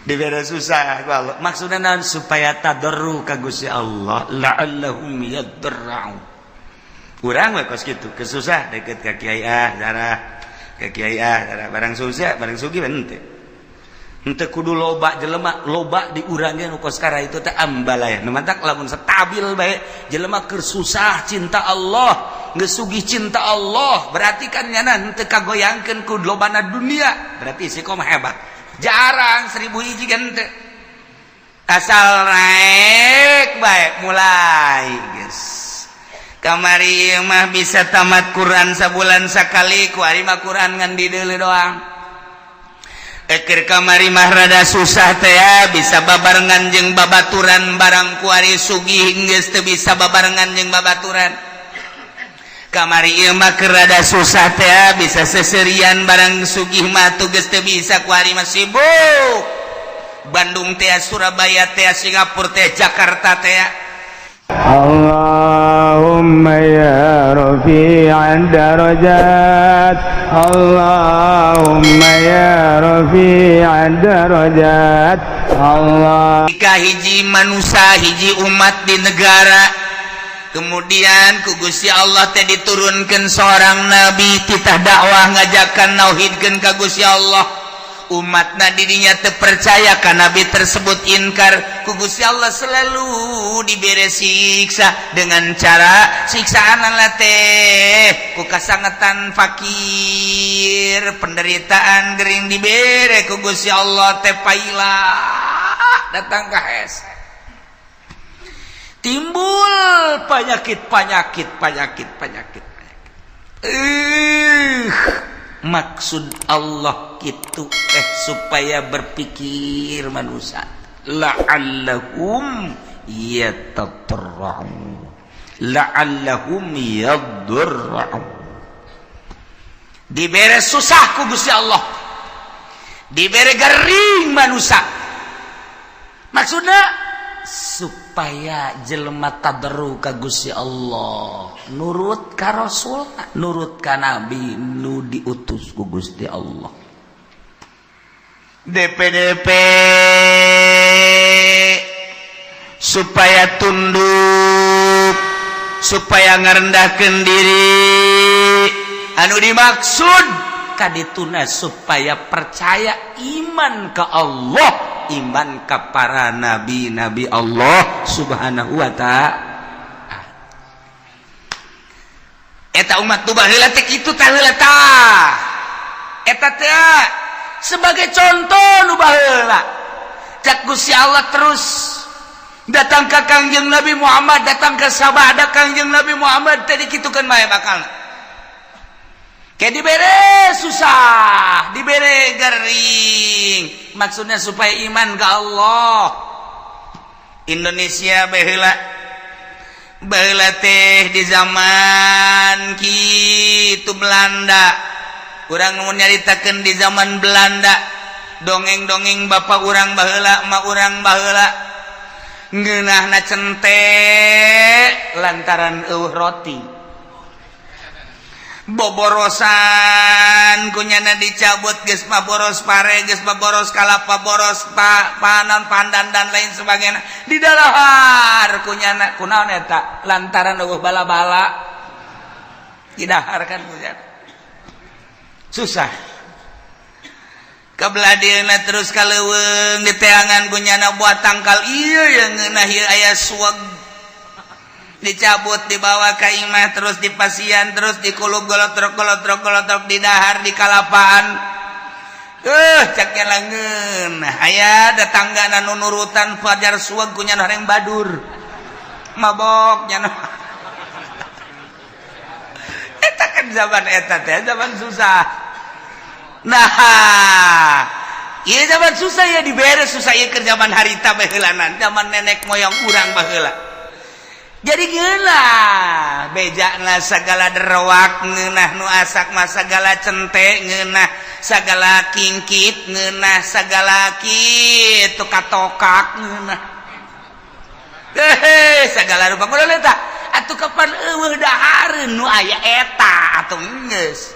dibere susah ku Allah. Maksudna naon? Supaya tadarru ka Gusti Allah, la'allahum yadarra'u. Urang we kos kitu, kesusah deket ka kiai zarah, ka kiai zarah barang susah, barang sugih henteu. Henteu kudu loba jelema, loba di urang ge nu kos kara itu teh ambalaya. Nu mantak lamun stabil bae jelema keur susah cinta Allah, geus sugih cinta Allah, berarti kan nyana henteu kagoyangkeun ku lobana dunia, berarti si kom hebat. Jarang 1000 hiji kan teu. Asal naik bae mulai geus. Kamari mah bisa tamat Quran sabulan sakali ku ari mah Quran ngan di deuleu doang. Eker kamari mah rada susah teh ya, bisa babarengan jeung babaturan barang ku ari sugih geus teu bisa babarengan jeung babaturan. Kamari ieu mah keur rada susah teh ya, bisa seserian barang sugih mah tugas teu bisa ku ari mah sibuk. Bandung teh, Surabaya teh, Singapura teh, Jakarta teh. Allahumma ya rafi'ad darajat, Allahumma ya rafi'ad darajat, Allah. Jika hiji manusia, hiji umat di negara, kemudian ku Gusti Allah teh diturunkan seorang nabi titah dakwah ngajakan nauhidkeun ka Gusti Allah. Umatna didinya teu percaya ka nabi tersebut, inkar ku Gusti Allah, selalu diberi siksa dengan cara siksaan teh ku kasangetan fakir, penderitaan gering dibere ku Gusti Allah teh paila datang ka hese. Timbul penyakit. Maksud Allah gitu supaya berpikir manusia, la'allahum yatadarra'un, la'allahum yadarra'un. Dibere susah ku Gusti Allah, dibere garing manusia, maksudnya supaya jelema tadarru ka Gusti Allah, nurut ka Rasul, nurut ka Nabi nu diutus ku Gusti Allah. DPDP supaya tunduk, supaya ngarendahkeun diri, anu dimaksud kadituna supaya percaya iman ka Allah, iman ka para nabi-nabi Allah subhanahu wa ta'ala. Eta umat nu baheula teh kitu tah heula tah. Eta teh sebagai contoh nu baheula. Cak Gusti Allah terus datang ka Kangjeng Nabi Muhammad, datang ka sabada Kangjeng Nabi Muhammad teh dikitukeun bae bakalna. Kayak dibere susah, dibere garing, maksudnya supaya iman ke Allah. Indonesia baheula teh di zaman kitu Belanda, urang nu nyaritakeun di zaman Belanda, dongeng-dongeng bapak urang baheula, emak urang baheula, ngeunahna cente lantaran eueuh roti. Boborosan kunyana dicabut, geus maboros pare, geus maboros kalapa, boros panon pandan dan lain sebagainya di dahar kunyana. Kunaon eta? Lantaran eueuh bala-bala di dahar kan kunyana susah. Kabladieuna terus kaleuweung di teangan kunyana buat tangkal ieu yang ngeunah ieu aya suag, dicabut dibawa ke imah, terus dipasian, terus dikulub golotrok di dahar, di kalapaan. Caknya langeun aya tetangga nu nurutan fajar suag kunya nareng badur mabok nya. Eta kan zaman eta teh zaman susah. Nah, ieu zaman susah ya dibere susah ieu keur zaman harita baheulanan, zaman nenek moyang urang baheula. Jadi ngeunah bejana sagala derowak, ngeunah nu asak mah sagala cente, ngeunah sagala kingkit, ngeunah sagala kitu katokak, ngeunah sagala rupa kudu eta atuh kapan eueuh dahareun nu aya eta atuh geus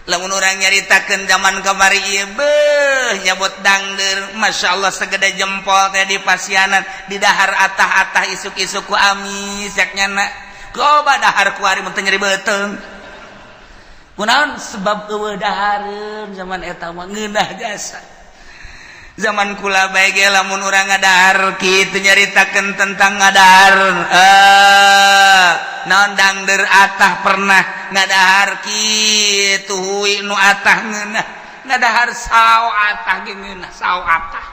lamun urang nyaritakeun zaman kamari ieu beuh nyabot dangdeur masyaallah segede jempol teh di pasianan di dahar atah-atah isuk-isuk ku amis yak nyana loba dahar ku ari mun teu nyeri beuteung kunaon sebab eueuh dahareun zaman eta mah ngeunah jasa zaman kula bae ge lamun urang ngadahar kitu nyaritakeun tentang ngadahar naon dangdeur atah pernah ngadahar kitu huwi nu atah ngeunah ngadahar sao atah ge ngeunah sao atah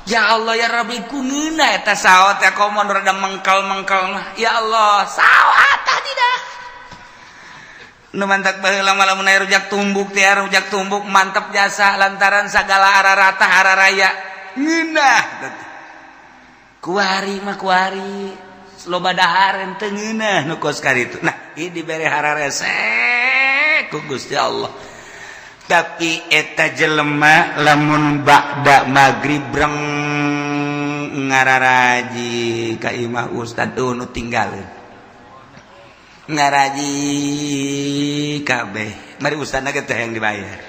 ya Allah ya Rabbi ku ngeunah eta sao teh komo rada mengkal-mengkal mah ya Allah sao atah tidak nu mantak baheula lamun aya rujak tumbuk teh rujak tumbuk mantep jasa lantaran sagala ararata hararaya ngeunah kuari mah kuari loba dahar teu ngeunah nu kos karitu nah ieu dibere hararese ku Gusti Allah tapi eta jelema lamun ba'da magrib breng ngararaji ka imah ustad nu tinggalin ngaraji kabeh mari ustadna ge teh yang dibayar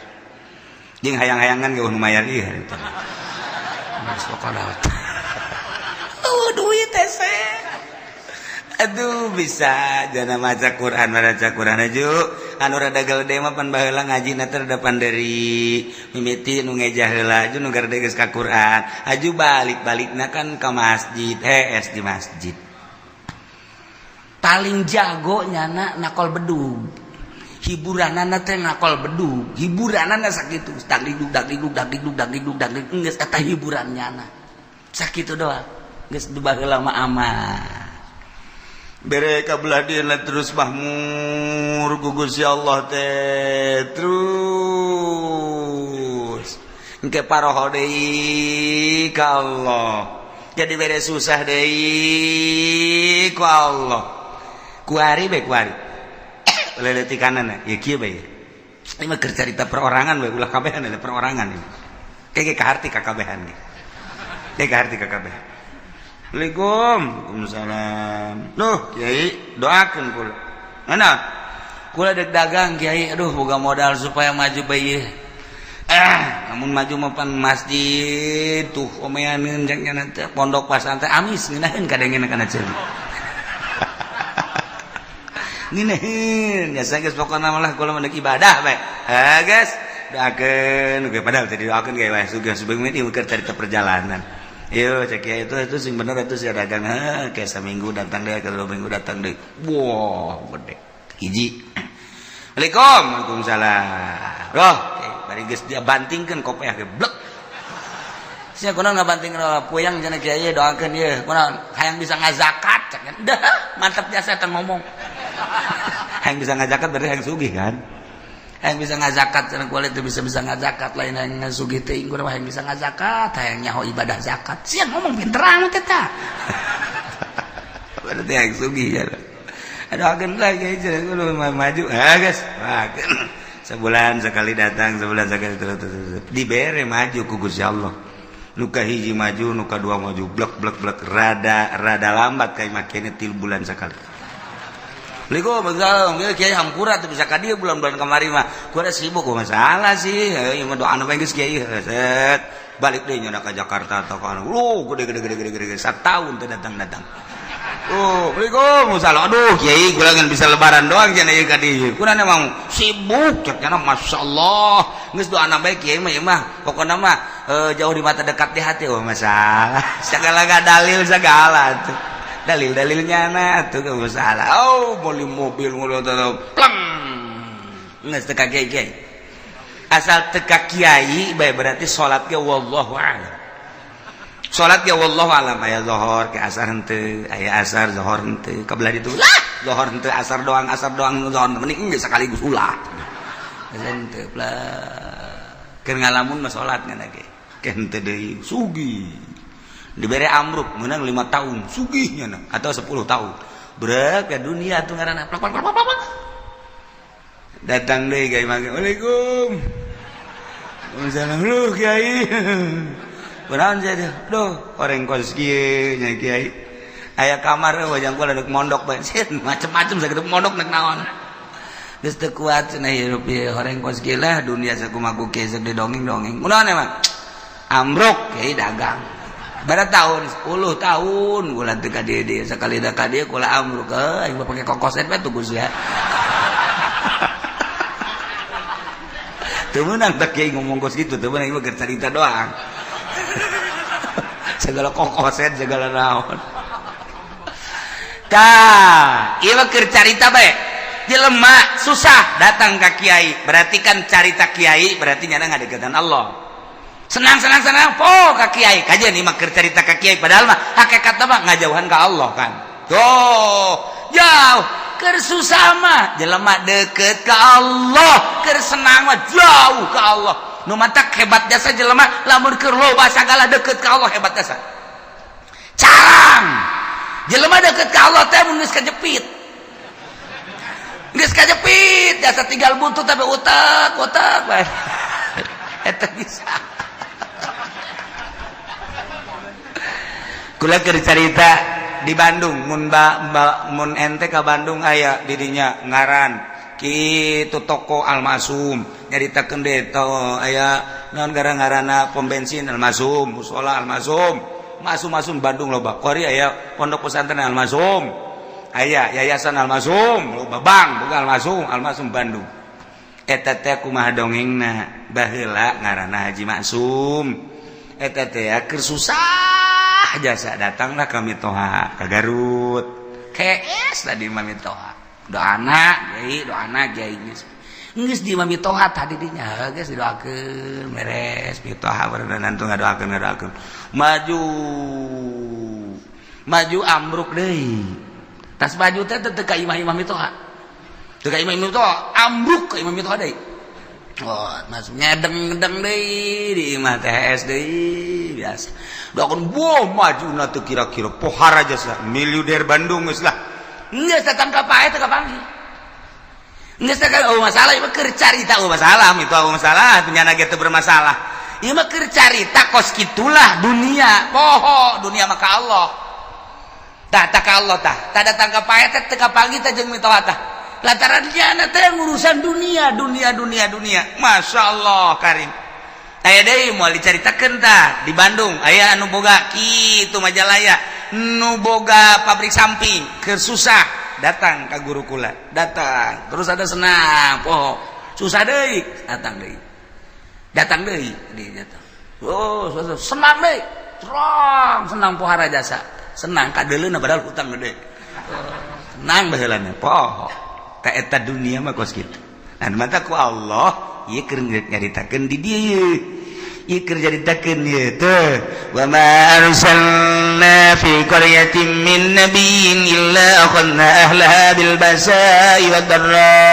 jeung hayang-hayangan ge nu mayar ieu eta duit teh aduh bisa jana maca Quran aju anu rada gede mah pan baheula ngajina teh rada panderi mimiti nu ngeja heula aju nu garede geus ka Quran aju balik-balikna kan ka masjid es di masjid paling jago nyana nakol bedug hiburanana teh nakol bedug hiburanana sakitu dagdugdug dagdugdug dagdugdug dagdugdug dagdugdug geus eta hiburan nyana sakitu doang geus baheula mah aman bere kabelah dieuna terus mahmur ku Gusti Allah teh terus engke paroho deui ka Allah jadi bere susah deui ku Allah kuari bae kuari leleuti kanan ya kieu bae ini mah keur carita perorangan bae ulah kabehan ada perorangan ini kege kaharti kakabehan ge kege kaharti kakabehan Assalamualaikum Waalaikumsalam duh Kiai doakeun kula mana kula dek dagang Kiai aduh boga modal supaya maju bae namun maju mah pan masjid tuh omeaneun jeung nya teh pondok pesantren amis ngeunaheun kadengena kana ceun nginehin biasa guys pokoknya malah kalau mendak ibadah baik guys doakan oke padahal tadi doakan kayak wah suga sebelum ini mungkin cerita perjalanan yuk cek ya itu sing bener itu sih dagang kayak seminggu datang deh kalau 2 minggu datang deh wow gede hiji Waalaikumsalam roh bari geus dia bantingkeun kopiah ge blek sia kunaon ngabantingkeun puyang cenah kieu doakeun ieu kunaon hayang bisa ngazakat cek dah mantap jasa eta ngomong yang bisa ngazakat berarti yang sugih kan yang bisa ngazakat cenah kulit itu bisa ngazakat lain yang sugih teh ingkur mah yang bisa ngazakat hayang nyaho ibadah zakat sia ngomong pinteran teh tah berarti yang sugih ya doakeun lagi cenah maju guys sebulan sekali datang sebulan sekali terus dibere maju ku Gusti Allah nuka hiji maju nuka dua maju blek rada lambat kayak makanya 3 bulan sekali Assalamualaikum Kiai hampura tuh bisa ka dieu bulan-bulan kamari mah ku ada sibuk masalah sih ieu mah doana bae geus Kiai set balik deui nya ka Jakarta atau ka gede satahun teh datang Waalaikumsalam aduh Kiai kula ngan bisa lebaran doang cenah ieu ka dieu kurang emang sibuk cenah masyaallah geus doana bae Kiai mah pokona mah jauh di mata dekat di hati masalah segala dalil segala tuh dalil-dalilnya nah tuh gak masalah beli mobil plang nggak teka kiai asal teka kiai baik berarti sholat ke wallahu a'lam sholat ke wallahu a'lam aya zuhur ke asar henteu aya asar zuhur henteu kabelah ditu lah zuhur henteu asar doang zuhur mending geus sekaligus ulah henteu lah keur ngalamun mah sholat ngana ge ke henteu deui sugi diberi amruk menang 5 tahun sugihnya nah, atau 10 tahun berak ya dunia tuh ngaranna plak datang deh Kiai mangga Waalaikum Waalaikumsalam lu Kiai kunaon jadi duh orang kos kieu nya Kiai aya kamar wajang kula deuk mondok bae macem-macem sagede mondok nek naon geus teu kuat cenah hirup ieu horeng kos gila dunia sakumaha kesek di dongeng-dongeng. Kunaon emang? Amruk kiai dagang. Bara tahun 10 tahun kula teu ka dieu sakali da ka dieu kula amruk aing pake kokoset we tuh ya. Teu meunang tak kiai ngomong kos kitu teu meunang ieu keur carita doang. Segala kokoset segala naon. Tah, ieu mah keur carita bae. Jelema susah datang ka kiai, berarti kan carita kiai berarti nyana ngadeukeutan Allah. Senang poh ka kiai. Kajian ieu mah keur carita ka kiai padahal mah hakikatna mah ngajauhan ka Allah kan. Tuh, jauh. Keur susah mah jelema deukeut ka Allah, keur senang mah jauh ka Allah. Nu matak hebat jasa jelema lamun keur loba sagala deukeut ka Allah hebat jasa. Carang. Jelema deukeut ka Allah teh mun geus kajepit. Geus kajepit, jasa tinggal buntut tapi utek bae. Eta bisa. Kula keur carita di Bandung, mun ente ka Bandung aya di dinya ngaran kitu toko Almasum, nyaritakeun deui aya naon ngaranna pom bensin Almasum, mushola Almasum. Masum Bandung loba. Kori aya pondok pesantren Almasum. Aya yayasan Almasum, loba bang boga Almasum Bandung. Eta teh kumaha dongengna baheula ngaranna Haji Maksum. Eta teh keur susah jasa datangna ka Mitoha ka Garut. Kees tadi mah Mitoha. Doana kiai geus di Mitoha tadi dinya geus didoakeun beres Mitoha berenang tuh ngadoakeun maju ambruk deui tas maju teh teu ka imam Mitoha teu ka imam Mitoha ambruk ka imam Mitoha deui oh maksudnya deng deui di imah THS deui biasa doakeun boh majuna teu kira-kira pohara jasa miliuder Bandung geus lah geus datang ka pae teu kapanggih. Nges kan masalah, ieu mah keur carita masalah, itu masalah, punyana ge teu bermasalah. Ieu mah keur carita kos kitulah dunia. Poho, dunia mah ka Allah. Tah ka Allah tah. Tah datang ka pae teh teu kapanggih teh jeung mitoha tah. Lantaran nya teh urusan dunia. Masyaallah karim. Aya deui moal dicaritakeun tah di Bandung, aya anu boga kitu Majalaya, nu boga pabrik samping, keur susah. Datang ke guru kula datang terus ada senang poho susah deui datang deui dia datang senang deui senang pohara jasa senang kadeleuna padahal hutang gede senang baheulana poho ka eta dunia mah kos kitu nah mata ku Allah ieu keur nyaritakeun di dieu ieu keur nyaritakeun ieu teh wa ma arsalna fi qaryatin min nabiyyin illa akhadna ahlaha bil basa'i wad darra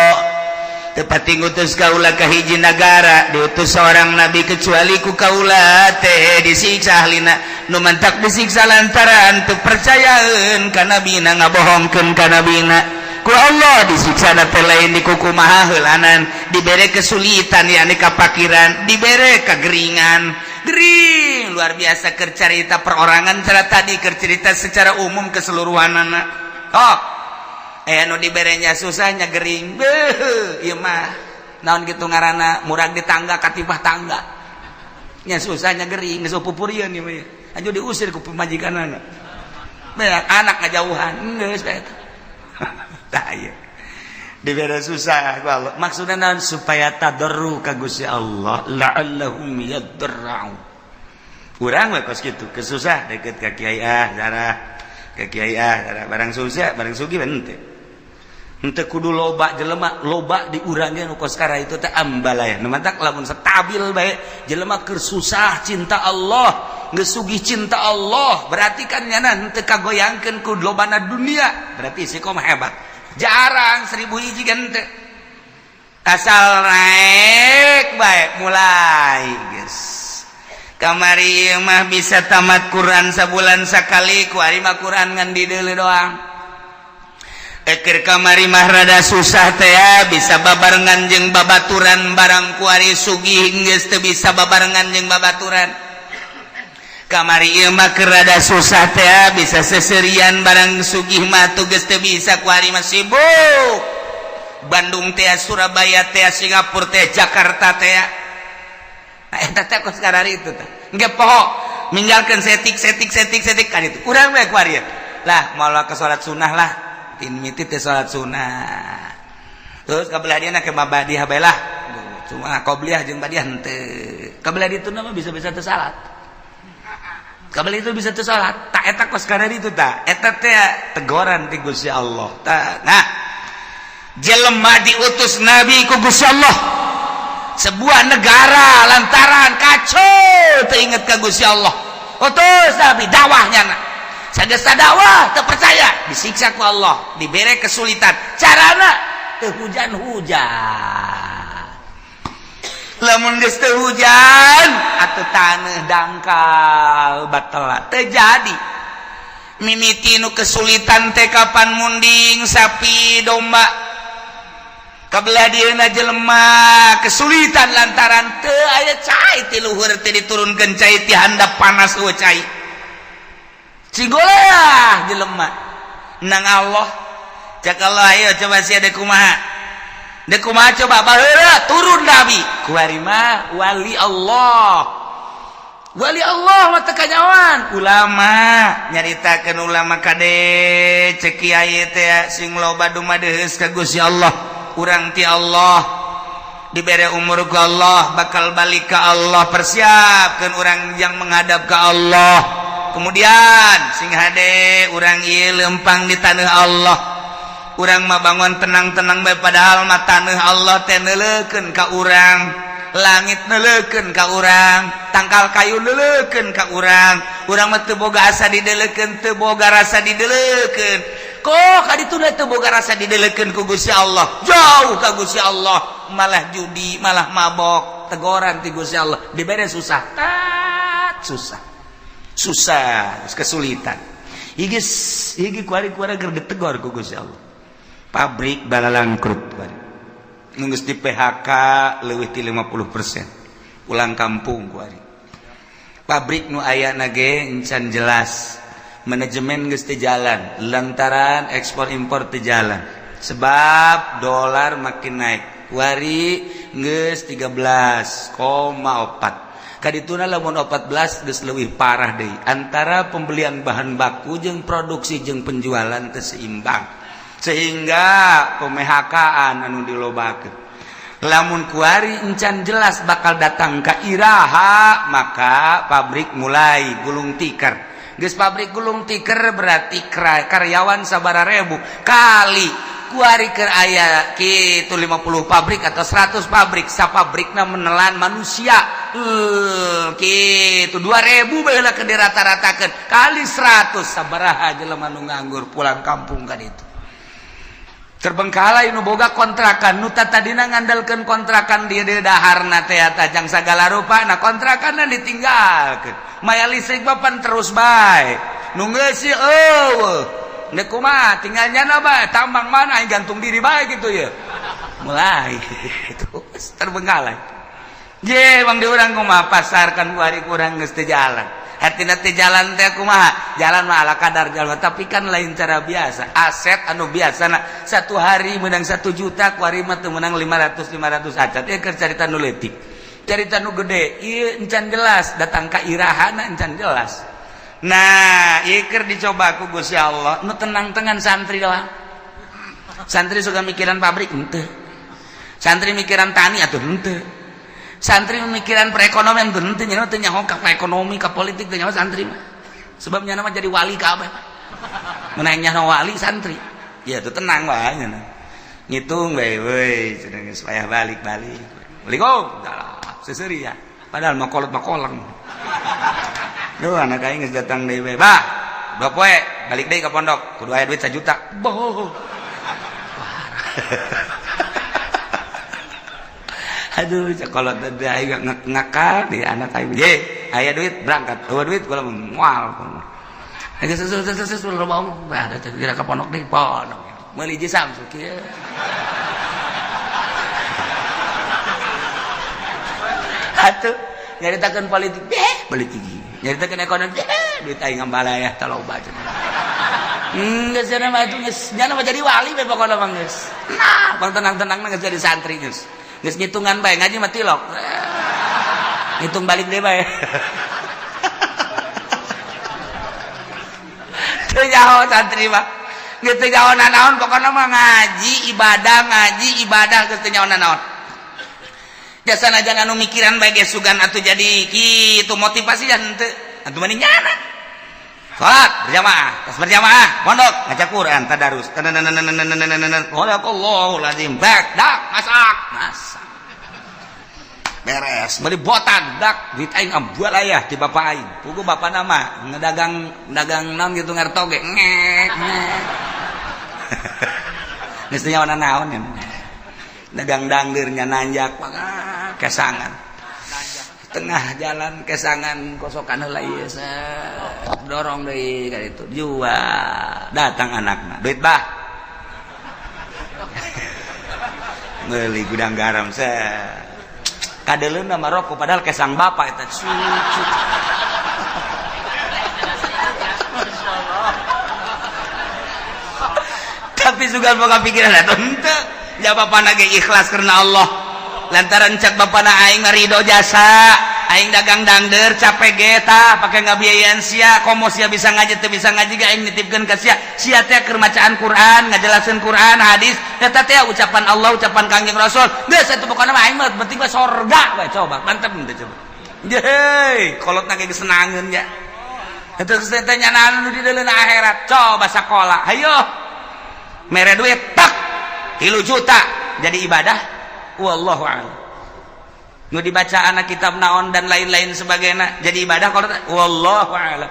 teu pati ngutus kaula ka hiji nagara diutus seorang nabi kecuali ku kaula teh disiksa ahlina nu mantak disiksa lantaran teu percayaeun ka nabina ngabohongkeun ka nabina ku Allah disiksa teh lain di kukumaha heulanan dibere kesulitan yakni kapakiran dibere kageringan gering luar biasa keur carita perorangan cara tadi keur cerita secara umum keseluruhanana oh nu diberenya susahnya gering beuh ieu mah naon kitu ngaranna murag di tangga katibah tangga nya susahnya gering geus pupurieun ieu mah aju diusir ku pemajikanana beak anak ngajauhan geus bae eta tah ieu dibere susah ku Allah maksudna naon supaya tadarru ka Gusti Allah la'allahum yadarra'u urang we kos kitu kesusah deket ka kiai zarah ka kiai zarah barang susah barang sugih henteu kudu loba jelema loba di urang ge nu kos kara itu teh ambalaya nu mantak lamun stabil bae jelema keur susah cinta Allah geus sugih cinta Allah berarti kan nyana henteu kagoyangkeun ku lobana dunia berarti sikom hebat jarang 1000 hiji kan teh asal naik baik mulai guys kamari mah bisa tamat Quran sabulan sakali ku ari mah Quran ngan di deuleu doang keur kamari mah rada susah teh bisa babarengan jeung babaturan barang ku ari sugih geus teu bisa babarengan jeung babaturan kamari ieu mah keur rada susah teh bisa seserian barang sugih mah tuh geus teu bisa ku ari mah sibuk Bandung teh, Surabaya teh, Singapura teh, Jakarta teh. Nah, eta teh kos karari itu teh. Engke poho ninggalkeun setik kan itu. Urang bae ku ari. Lah malah ke salat sunah lah. Tin miti teh salat sunah. Terus kabelah dia ke mabadiah bae lah. Cuma qobliyah jeung badiah henteu. Kabelah ditu mah bisa-bisa teu salat. Kabelah itu bisa teu salat. Tak eta kos karari itu tah. Eta teh teguran ti Gusti Allah. Nah, jelema diutus nabi ku Gusti Allah. Sebuah negara lantaran kacau teringat ke Gusti Allah. Utus nabi dakwahnya sagesta dakwah teu percaya disiksa ku Allah, dibere kesulitan. Carana teu hujan-hujan. Lamun geus teu hujan atuh taneuh dangkal batal teu jadi. Mimiti nu kesulitan teh kapan munding sapi domba. Kabelah dieuna jelema kesulitan lantaran teu aya cai ti luhur teh diturunkeun cai ti handap panas eueuh cai. Cigoleah jelema nang Allah. Cak Allah ayo coba sia deuk kumaha. Deuk kumaha coba baheula turun nabi. Kuari mah wali Allah. Wali Allah mah teu kanyawan. Ulama nyaritakeun ulama kade cek kiai teh sing loba dumadeus ka Gusti Allah. Urang ti Allah diberi umur ke Allah bakal balik ke Allah, persiapkan orang yang menghadap ke Allah. Kemudian sing hade urang ieu lempang di tanah Allah, urang mah bangun tenang-tenang bae padahal mah tanah Allah teh neuleukeun ka urang, langit neuleukeun ka urang, tangkal kayu neuleukeun ka urang mah teu boga asa dideuleukeun, teu boga rasa dideuleukeun. Kok kaditu teu boga rasa dideleukeun ku Gusti Allah, jauh ka Gusti Allah, malah judi, malah mabok, teguran ti Gusti Allah, dibere susah, susah, kesulitan. Higi kuari-kuari keur ditegor ku Gusti Allah. Pabrik balalang krut kuari. Nu geus di PHK leuwih ti 50%. Ulang kampung kuari. Pabrik nu ayana ge encan jelas. Manajemen geus teu jalan lantaran ekspor impor teu jalan sebab dolar makin naik. Kuari geus 13,4. Kadituna lamun 14 geus leuwih parah deui. Antara pembelian bahan baku jeung produksi jeung penjualan teu seimbang. Sehingga PMHK-an anu dilobakeun. Lamun kuari encan jelas bakal datang ka iraha, maka pabrik mulai gulung tikar. Geus pabrik gulung tikar berarti karyawan sabaraha kali kuari keur aya kitu 50 pabrik atau 100 pabrik, sapabrikna menelan manusia kitu 2000 baheula ke dirata-ratakeun kali 100 sabaraha jelema nu nganggur pulang kampung ka ditu. Terbengkalai nu boga kontrakan nu tadina ngandalkeun kontrakan di daharna teh tajang sagala rupa na kontrakanna ditinggalkeun. Maya listrik bapan terus bae. Nu geus eueuh. Nek kumaha tinggal nyana bae tambang mana gantung diri bae gitu ya. Mulai itu terbengkalai. Je bang di urang kumaha pasarkan kuari kurang geus teu jalan. Artina teh jalan teh kumaha? Jalan mah ala kadar jalan, tapi kan lain cara biasa. Aset anu biasana satu hari menang 1 juta, kuari mah teu menang 500 acat. Ieu keur carita nu leutik. Carita nu gede, ieu encan jelas datang ka irahana encan jelas. Nah, ieu keur dicoba ku Gusti Allah, nu tenang-tenang santri doang. Santri suka mikiran pabrik henteu. Santri mikiran tani atuh henteu. Santri memikiran perekonomian henteu nya teh nyaho ka ekonomi ka politik teh nyaho santri mah. Sebab nya mah jadi wali kabeh. Menaeng nyaho wali santri. Ya tuh tenang bae nya. Ngitung bae we cenah geus wayah balik-balik. Assalamualaikum. Seseuri ya. Padahal mah kolot-kolong. Duh anak aing geus datang deui we. Bah, bapoe balik deui ka pondok. Kudu aya duit 1 juta. Boh. Aduh, kalau ada ayo ngakak di anak ayo, ye, ayah duit berangkat, duit kalau mual, agak sesuatu lobang, ada kira ke pondok di pondok, meli jisam suki, atuh nyaritakeun politik, politik, nyaritakeun ekonomi, duit aing ngambala ya, taloba. Geus cenah mah itu geus nya mah jadi wali we pokona mah geus. Nah, bang tenang-tenangna geus jadi santri geus. Geus ngitungan bae ngaji mah tilok. Ngitung balik deui bae. Teu nyaho santri mah. Geus teu nyaho naon pokona mah ngaji ibadah geus teu nyaho naon. Jasana jangan anu mikiran bae ge sugan atuh jadi kitu motivasi dan teu atuh mending nyana. Salat berjamaah, tas berjamaah, pondok ngaca Quran, tadarus. Waalaikumsalam lazim. Dak masak. Beres, beli botan dak duit aing ambual aya ti bapak aing. Pugu bapak nama ngedagang naon gitu ngartoge. Ngek. Geus nya naon ya. Dagang dangdir nya nanjak kesangan. Tengah jalan kesangan kosokan heula ieu dorong deui ka ditu jual datang anakna duit bah meuli gudang garam kadeleunna mah rokok padahal kesang bapak eta cucu tapi sugan boga pikiran eta henteu ya bapana ge ikhlas karena Allah lantaran cek bapana aing ridho jasa aing dagang dangder capek geta pake ngabiayaan sia komo sia bisa ngaji teu bisa ngaji ge aing nitipkeun ka sia teh keur macaan Quran ngajelaseun Quran hadis eta teh ucapan Allah ucapan Kangjeng Rasul geus atuh pokona mah aing mah penting mah sorga we coba mantep teh coba yeay kolotna ge senangeun ya eta teh nyana anu di dalam akhirat coba sakola hayo mere duit tak 3 juta jadi ibadah wallahu a'lam nu dibaca anak kitab naon dan lain-lain sebagainya jadi ibadah kalau wallahu a'lam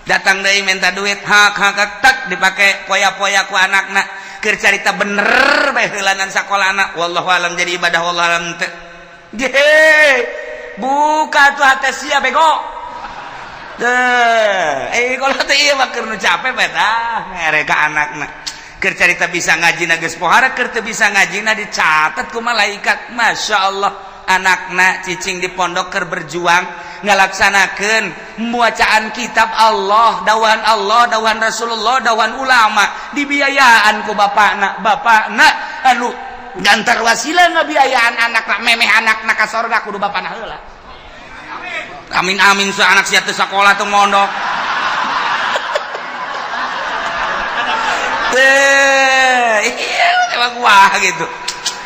datang deui minta duit hak tak dipake poya-poya ku anakna keur carita bener bae heulanan sakolana wallahu a'lam jadi ibadah wallahu a'lam teh buka tuh hate sia bego kalau teh ieu mah keur nu capek bae tah mere ka anakna keur carita bisa ngajina geus pohara keur teu bisa ngajina dicatet ku malaikat masyaallah anakna cicing di pondok keur berjuang ngalaksanakeun pembacaan kitab Allah dawan Rasulullah dawan ulama dibiayaan ku bapakna anu ngantar wasilah ngabiayaan anakna memeh anakna ka sorga kudu bapana heula amin amin su anak sia teu sakola teu mondok iya emang wah gitu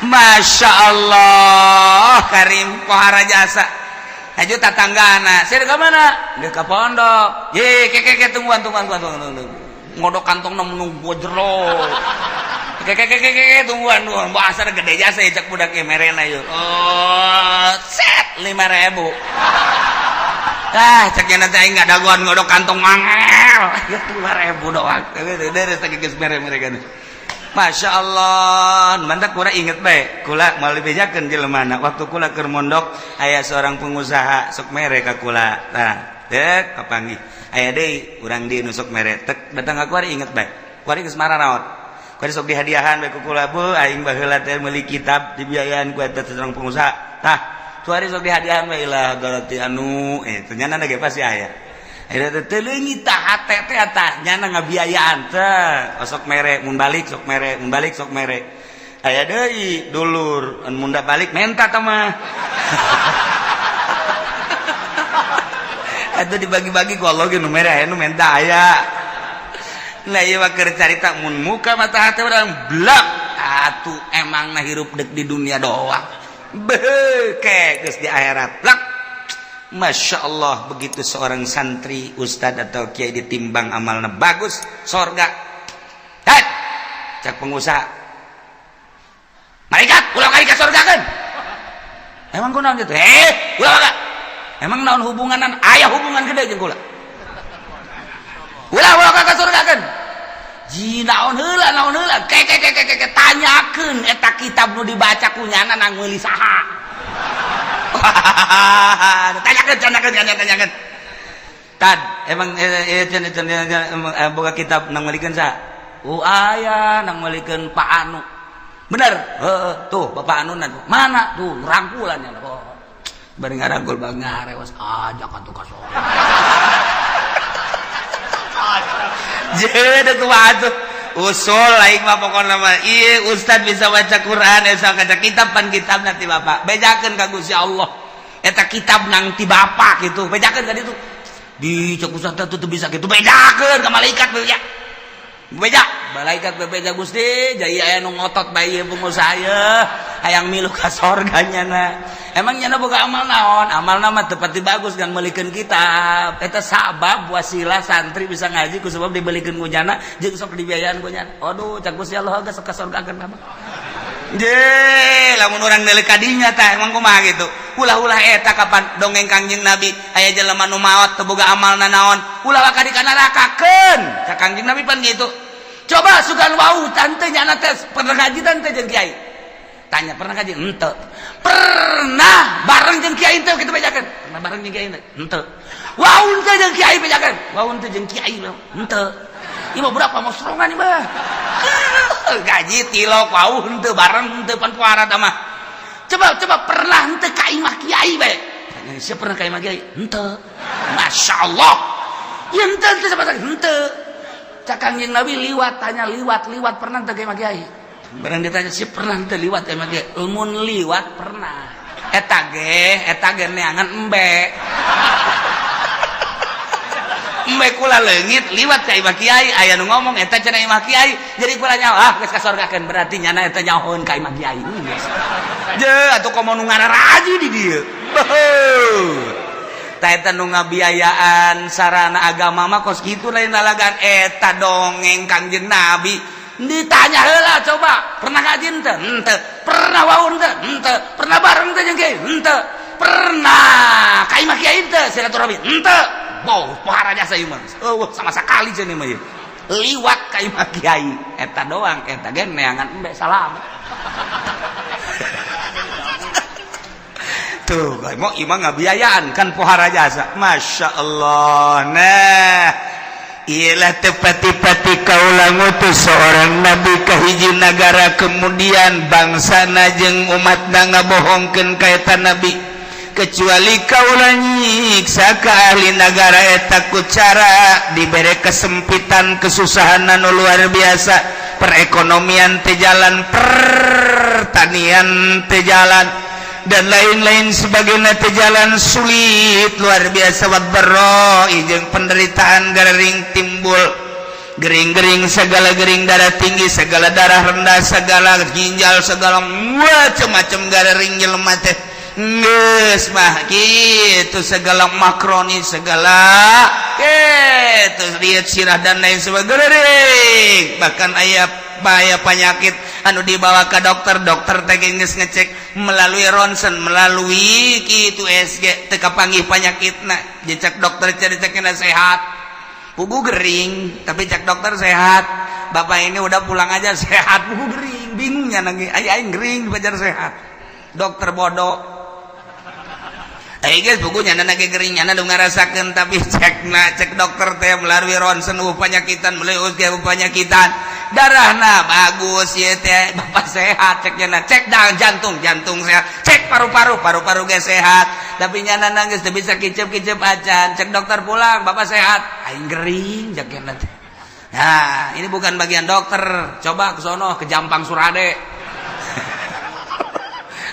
Masya Allah Karim pohara jasa aju tatanggana saya ke mana dia ke pondok ye keke tungguan ngodok kantong nemu bojero keke tungguan bahasa gede jasa cek budak merena yuk set 5.000 ceknya nanti aing nggak daguan ngodok kantong mangel 5.000 doang dari geus mere-mere Masya Allah mantap kula inget bae kula mau bejakeun jelemana waktu kula keur mondok aya seorang pengusaha sok mere ka kula tah dek kapanggih aya deui urang di nu sok mere tek datang ka kula inget bae kula geus marah naon kula sok dihadiahan bae ku kula bu aing baheula teh meuli kitab dibiayaan ku eta seorang pengusaha tah suari sok dihadiahan bae lah garati anu ternyata ge pasti aya akhirnya teleungi tah hate teh tah nyana ngabiayaan teh sok mere mun balik sok mere aya deui dulur mun da balik menta tah mah atuh dibagi-bagi ku Allah ge nu mere aya nu menta aya lah ieu mah keur carita mun muka mata hate urang blak atuh emangna hirup deuk di dunia doang beuke geus di akhirat blak Masya Allah begitu seorang santri ustad atau kiai ditimbang amalnya bagus sorga cek pengusaha malaikat ulah kali ke sorga kan emang kunaon gitu ulah kagak emang naon hubunganan ayah hubungan gede jeung kula ulah kagak sorga kan ji naon heula ke tanyakeun eta kitab nu dibaca kunyana nang meuli saha tanyakan tad emang boga kitab nang malikeun saha aya nang malikeun Pak Anu bener tuh Bapak Anu mana tuh rangkulannya bari ngarangkul bang ngarewas ajak atuh ka Jadi tuh usul lain mah pokoknya mah iya ustad bisa baca Quran bisa baca kitab pan kitab nanti bapak bejakan ka Gusti Allah eta kitab nang ti bapak gitu bejakan ka ditu di cek ustad tuh bisa gitu bejakan ka malaikat beja malaikat bebeja Gusti jadi aya nu ngotot bayi pengusaha saya hayang milu ka sorganya na emangnya na boga amal naon amal nama tepati bagus kan melikeun kitab eta sabab wasilah santri bisa ngaji ku sebab dibelikeun ku jana jeung sok dibiayaan ku jana aduh cak Gusti Allah geus sok kasorgakeun mah je lamun urang neuleuh ka dinya tah emang kumaha gitu ulah-ulah eta kapan dongeng Kangjeng Nabi aya jelema nu maot teu boga amalna naon ulah ka di nerakakeun cak Kangjeng Nabi pan gitu coba sugan wau tante nyana tes pernah ngaji tante jeung kiai tanya pernah ngaji henteu pernah bareng jeung kiai teh kita bejakeun pernah bareng jeung kiai teh henteu wau teh jeung kiai bejakeun wau teh jeung kiai henteu ieu mah berapa mau serongan ieu mah gaji tilok wau henteu bareng henteu pan puara tah mah coba pernah henteu ka imah kiai bae tanya siapa pernah ka imah kiai henteu masyaallah ieu henteu siapa henteu cak Kangjeng Nabi liwat tanya liwat pernah teu ka imah kiai barang ditanya si pernah teu liwat ka imah kiai mun liwat pernah eta ge neangan embe kula leungit liwat ka imah kiai aya nu ngomong eta cenah imah kiai jadi kula nyawa geus kasorgakeun berarti nyana eta nyahoeun ka imah kiai je atuh komo nu ngararaji di dieu tah eta nu ngabiayaan sarana agama mah kos kitu lain lalagan eta dongeng Kangjeng Nabi ditanya heula coba pernah ngaji henteu henteu pernah wau henteu henteu pernah bareng teh jeung kiai henteu pernah ka imah kiai henteu silaturahmi henteu boh pohara jasa ieu mah sama sakali cenah mah ieu liwat ka imah kiai eta doang eta ge neangan embe salam tuh mau imah ngabiayaan kan pohara jasa Masya Allah nah ialah tepati-pati kaulah ngutus seorang nabi ke hiji negara kemudian bangsa jeung umatna ngabohongkeun ka eta nabi kecuali kaulah nyiksa ka ahli negara eta ku cara dibere kesempitan kesusahan anu luar biasa perekonomian teu jalan pertanian teu jalan dan lain-lain sebagainya jalan sulit luar biasa wadbarro jeung penderitaan gering timbul gering-gering segala gering darah tinggi segala darah rendah segala ginjal segala macam-macam gering jelema teh geus mah kitu segala makroni segala kitu diet sirah dan lain sebagainya bahkan aya penyakit anu dibawa ke dokter teh geus ngecek melalui ronsen melalui kitu SG teu kapanggih penyakitna cek dokter cek-cekna sehat pugu gering tapi cek dokter sehat bapak ini udah pulang aja sehat pugu gering bingungnya lagi aing gering dibajar sehat dokter bodoh guys bukunya nana gering nana lu ngarasakeun tapi cek dokter teh melalui ronsen penyakitan melalui penyakitan darahna bagus ya teh bapak sehat ceknya cek jantung sehat cek paru-paru ge sehat tapi nyana nangis teu bisa kicep acan cek dokter pulang bapak sehat aing gering ceknya teh nah ini bukan bagian dokter coba ke sono ke Jampang Surade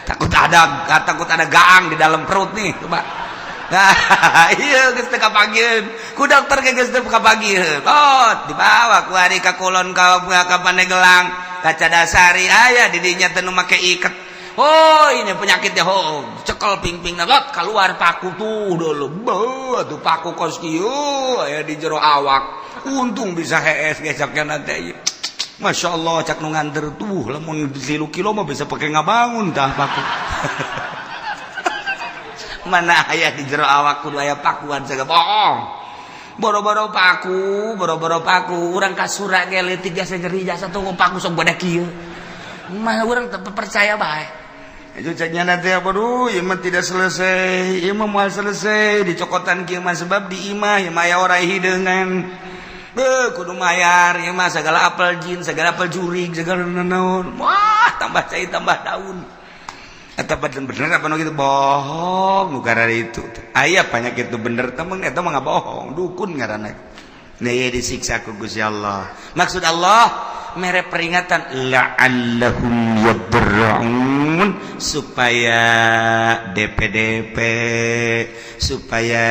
takut ada gaang di dalam perut nih coba nah iya geus teu kapagieun ku dokter ge geus teu kapagieun dibawa ku ari ka kulon ka Paneglang ka Cadasari aya di dinya teh nu make iket ini penyakitnya cekel ping-pingna lot keluar paku tuh dulu tuh paku kos kieu aya di jero awak untung bisa hees gesaknya nanti Masya Allah cak nu nganter tuh lamun 3 kilo mah bisa pakai ngabangun tah paku mana aya di jero awak kudu aya pakuan saga bohong boro-boro paku urang kasura ge leutik jasa nyeri jasa tuh paku sok bada kieu mah urang teu percaya bae itu caknya nanti apa ieu mah tidak selesai ieu mah moal selesai dicokotan kieu mah sebab di imah ieu mah aya orang hideungan kudu mayar ieu mah segala apel jin segala apel jurig segala naon wah tambah cai tambah daun eta bener apa nu kitu bohong nu karana itu aya penyakit itu bener temen eta mah ngabohong dukun ngaranna disiksa ku Gusti Allah. Maksud Allah mere peringatan la'allahum yadra'un, supaya DPDP, supaya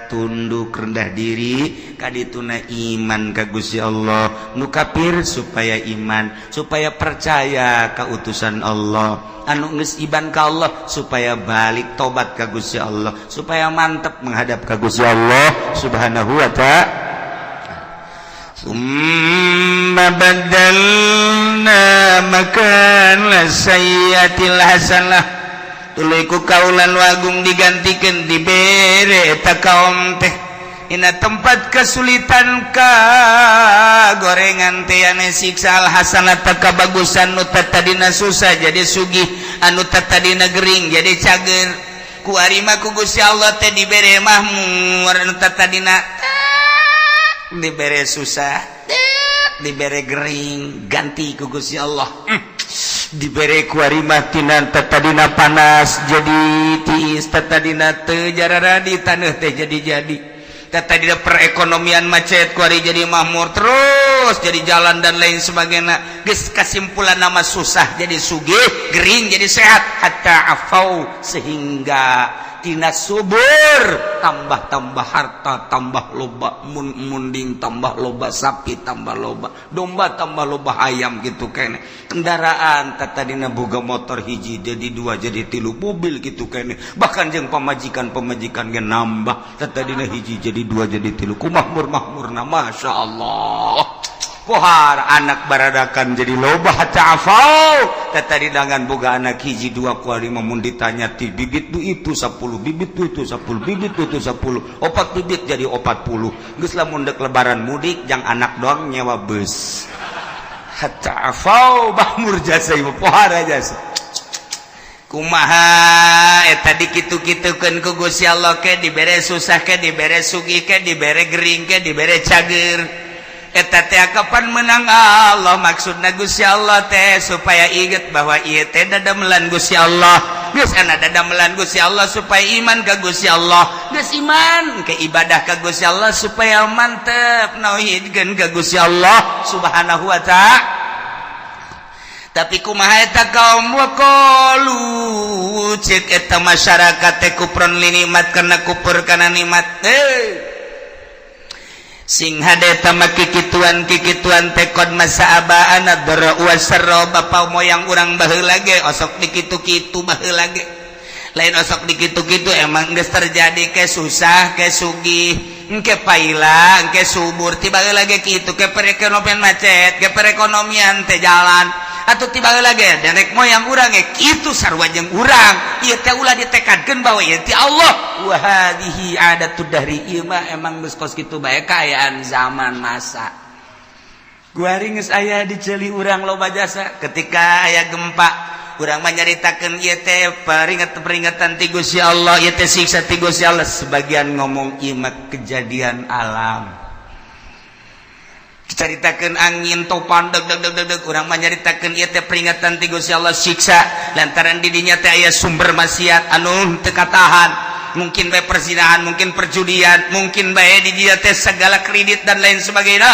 tunduk rendah diri kadituna iman ka Gusti Allah. Nu kafir supaya iman, supaya percaya ka utusan Allah. Anu geus iman ka Allah supaya balik tobat ka Gusti Allah, supaya mantep menghadap ka Gusti Allah Subhanahu wa ta'ala. Summa badalna makana sayyatil hasanah, tuluy ku kaulan wagung digantikeun dibere eta kaum teh ina tempat kesulitan ka gorengan teh ane siksa al hasanah ka bagusan nu tadina susah jadi sugih, anu tadina gering jadi cager. Ku ari mah ku Gusti Allah teh dibere mahmur, anu tadina dibere susah, dibere gering, ganti ku Gusti Allah. Dibere ku ari mah tina tadina panas jadi tiis, tadina teu jararadi taneuh teh jadi tadina perekonomian macet ku ari jadi makmur terus jadi jalan dan lain sebagainya. Geus kasimpulan nama susah jadi sugih, gering jadi sehat, hatta afau sehingga tina subur tambah harta, tambah loba munding, tambah loba sapi, tambah loba domba, tambah loba ayam gitu kene. Kendaraan tadina boga motor hiji jadi dua jadi tilu mobil gitu kene. Bahkan jeung pamajikan ge nambah tadina hiji jadi dua jadi tilu ku makmur-makmurna masyaallah. Pohar anak baradakan jadi loba ta'afau tadi dengan boga anak hiji dua kuari mun ditanya ti bibit itu 10 bibit itu 10 bibit itu 10 opat bibit jadi 40 geus lamun dek lebaran mudik jang anak doang nyewa bus ta'afau bahmur jasa ibu pohar jasa kumaha eta dikitu-kitukeun ku Gusti Allah ke dibere susah ke dibere sugih ke dibere gering ke dibere cager. Eta teh kapan menang Allah, maksudna Gusti Allah teh supaya inget bahwa ieu teh dadamelan Gusti Allah. Geus ana dadamelan Gusti Allah supaya iman ka Gusti Allah. Geus iman ke ibadah ka Gusti Allah supaya mantep nauhidkeun ka Gusti Allah Subhanahu wa ta'ala. Tapi kumaha eta kaum waqalu cek eta masyarakat teh kufrun linimat kana kufur kana nikmat. Sing hadeta makikituan tekod masa abaana dara wasarra bapa moyang urang baheula ge osok dikitu-kitu baheula ge lain osok dikitu-kitu emang geus terjadi ke susah ke sugih engke paila engke subur tiba lagi kitu ke perekonomian macet ke perekonomian teh jalan atuh tiba lagi derek moyang urang ge kitu sarua jeung urang ieu teh ulah ditekadkeun bahwa ieu ti Allah wa hadhihi adatud dahri ieu mah emang geus kos kitu bae kaayaan zaman masa guari geus aya di ceuli urang loba jasa ketika aya gempa urang mah nyaritakeun ieu teh peringatan ti Gusti Allah ieu teh siksa ti Gusti Allah sebagian ngomong ieu mah kejadian alam caritakeun angin topan deg urang mah nyaritakeun ieu teh peringatan ti Gusti Allah siksa lantaran di dinya teh aya sumber maksiat anu teu katahan mungkin bae perzinahan mungkin perjudian mungkin bae di dinya teh segala kredit dan lain sebagainya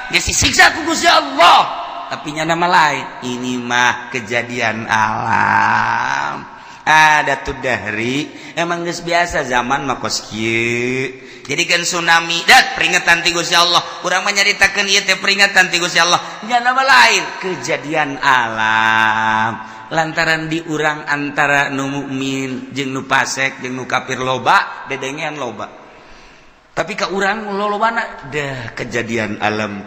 geus disiksa ku Gusti Allah tapi nya nama lain ini mah kejadian alam adatud dahri emang geus biasa zaman mah kos kieu jadikeun tsunami dat peringatan ti Gusti Allah urang mah nyaritakeun ieu teh peringatan ti Gusti Allah nya nama lain kejadian alam lantaran di urang antara nu mukmin jeung nu fasik jeung nu kafir loba dedengean loba tapi ka urang lolobana dah kejadian alam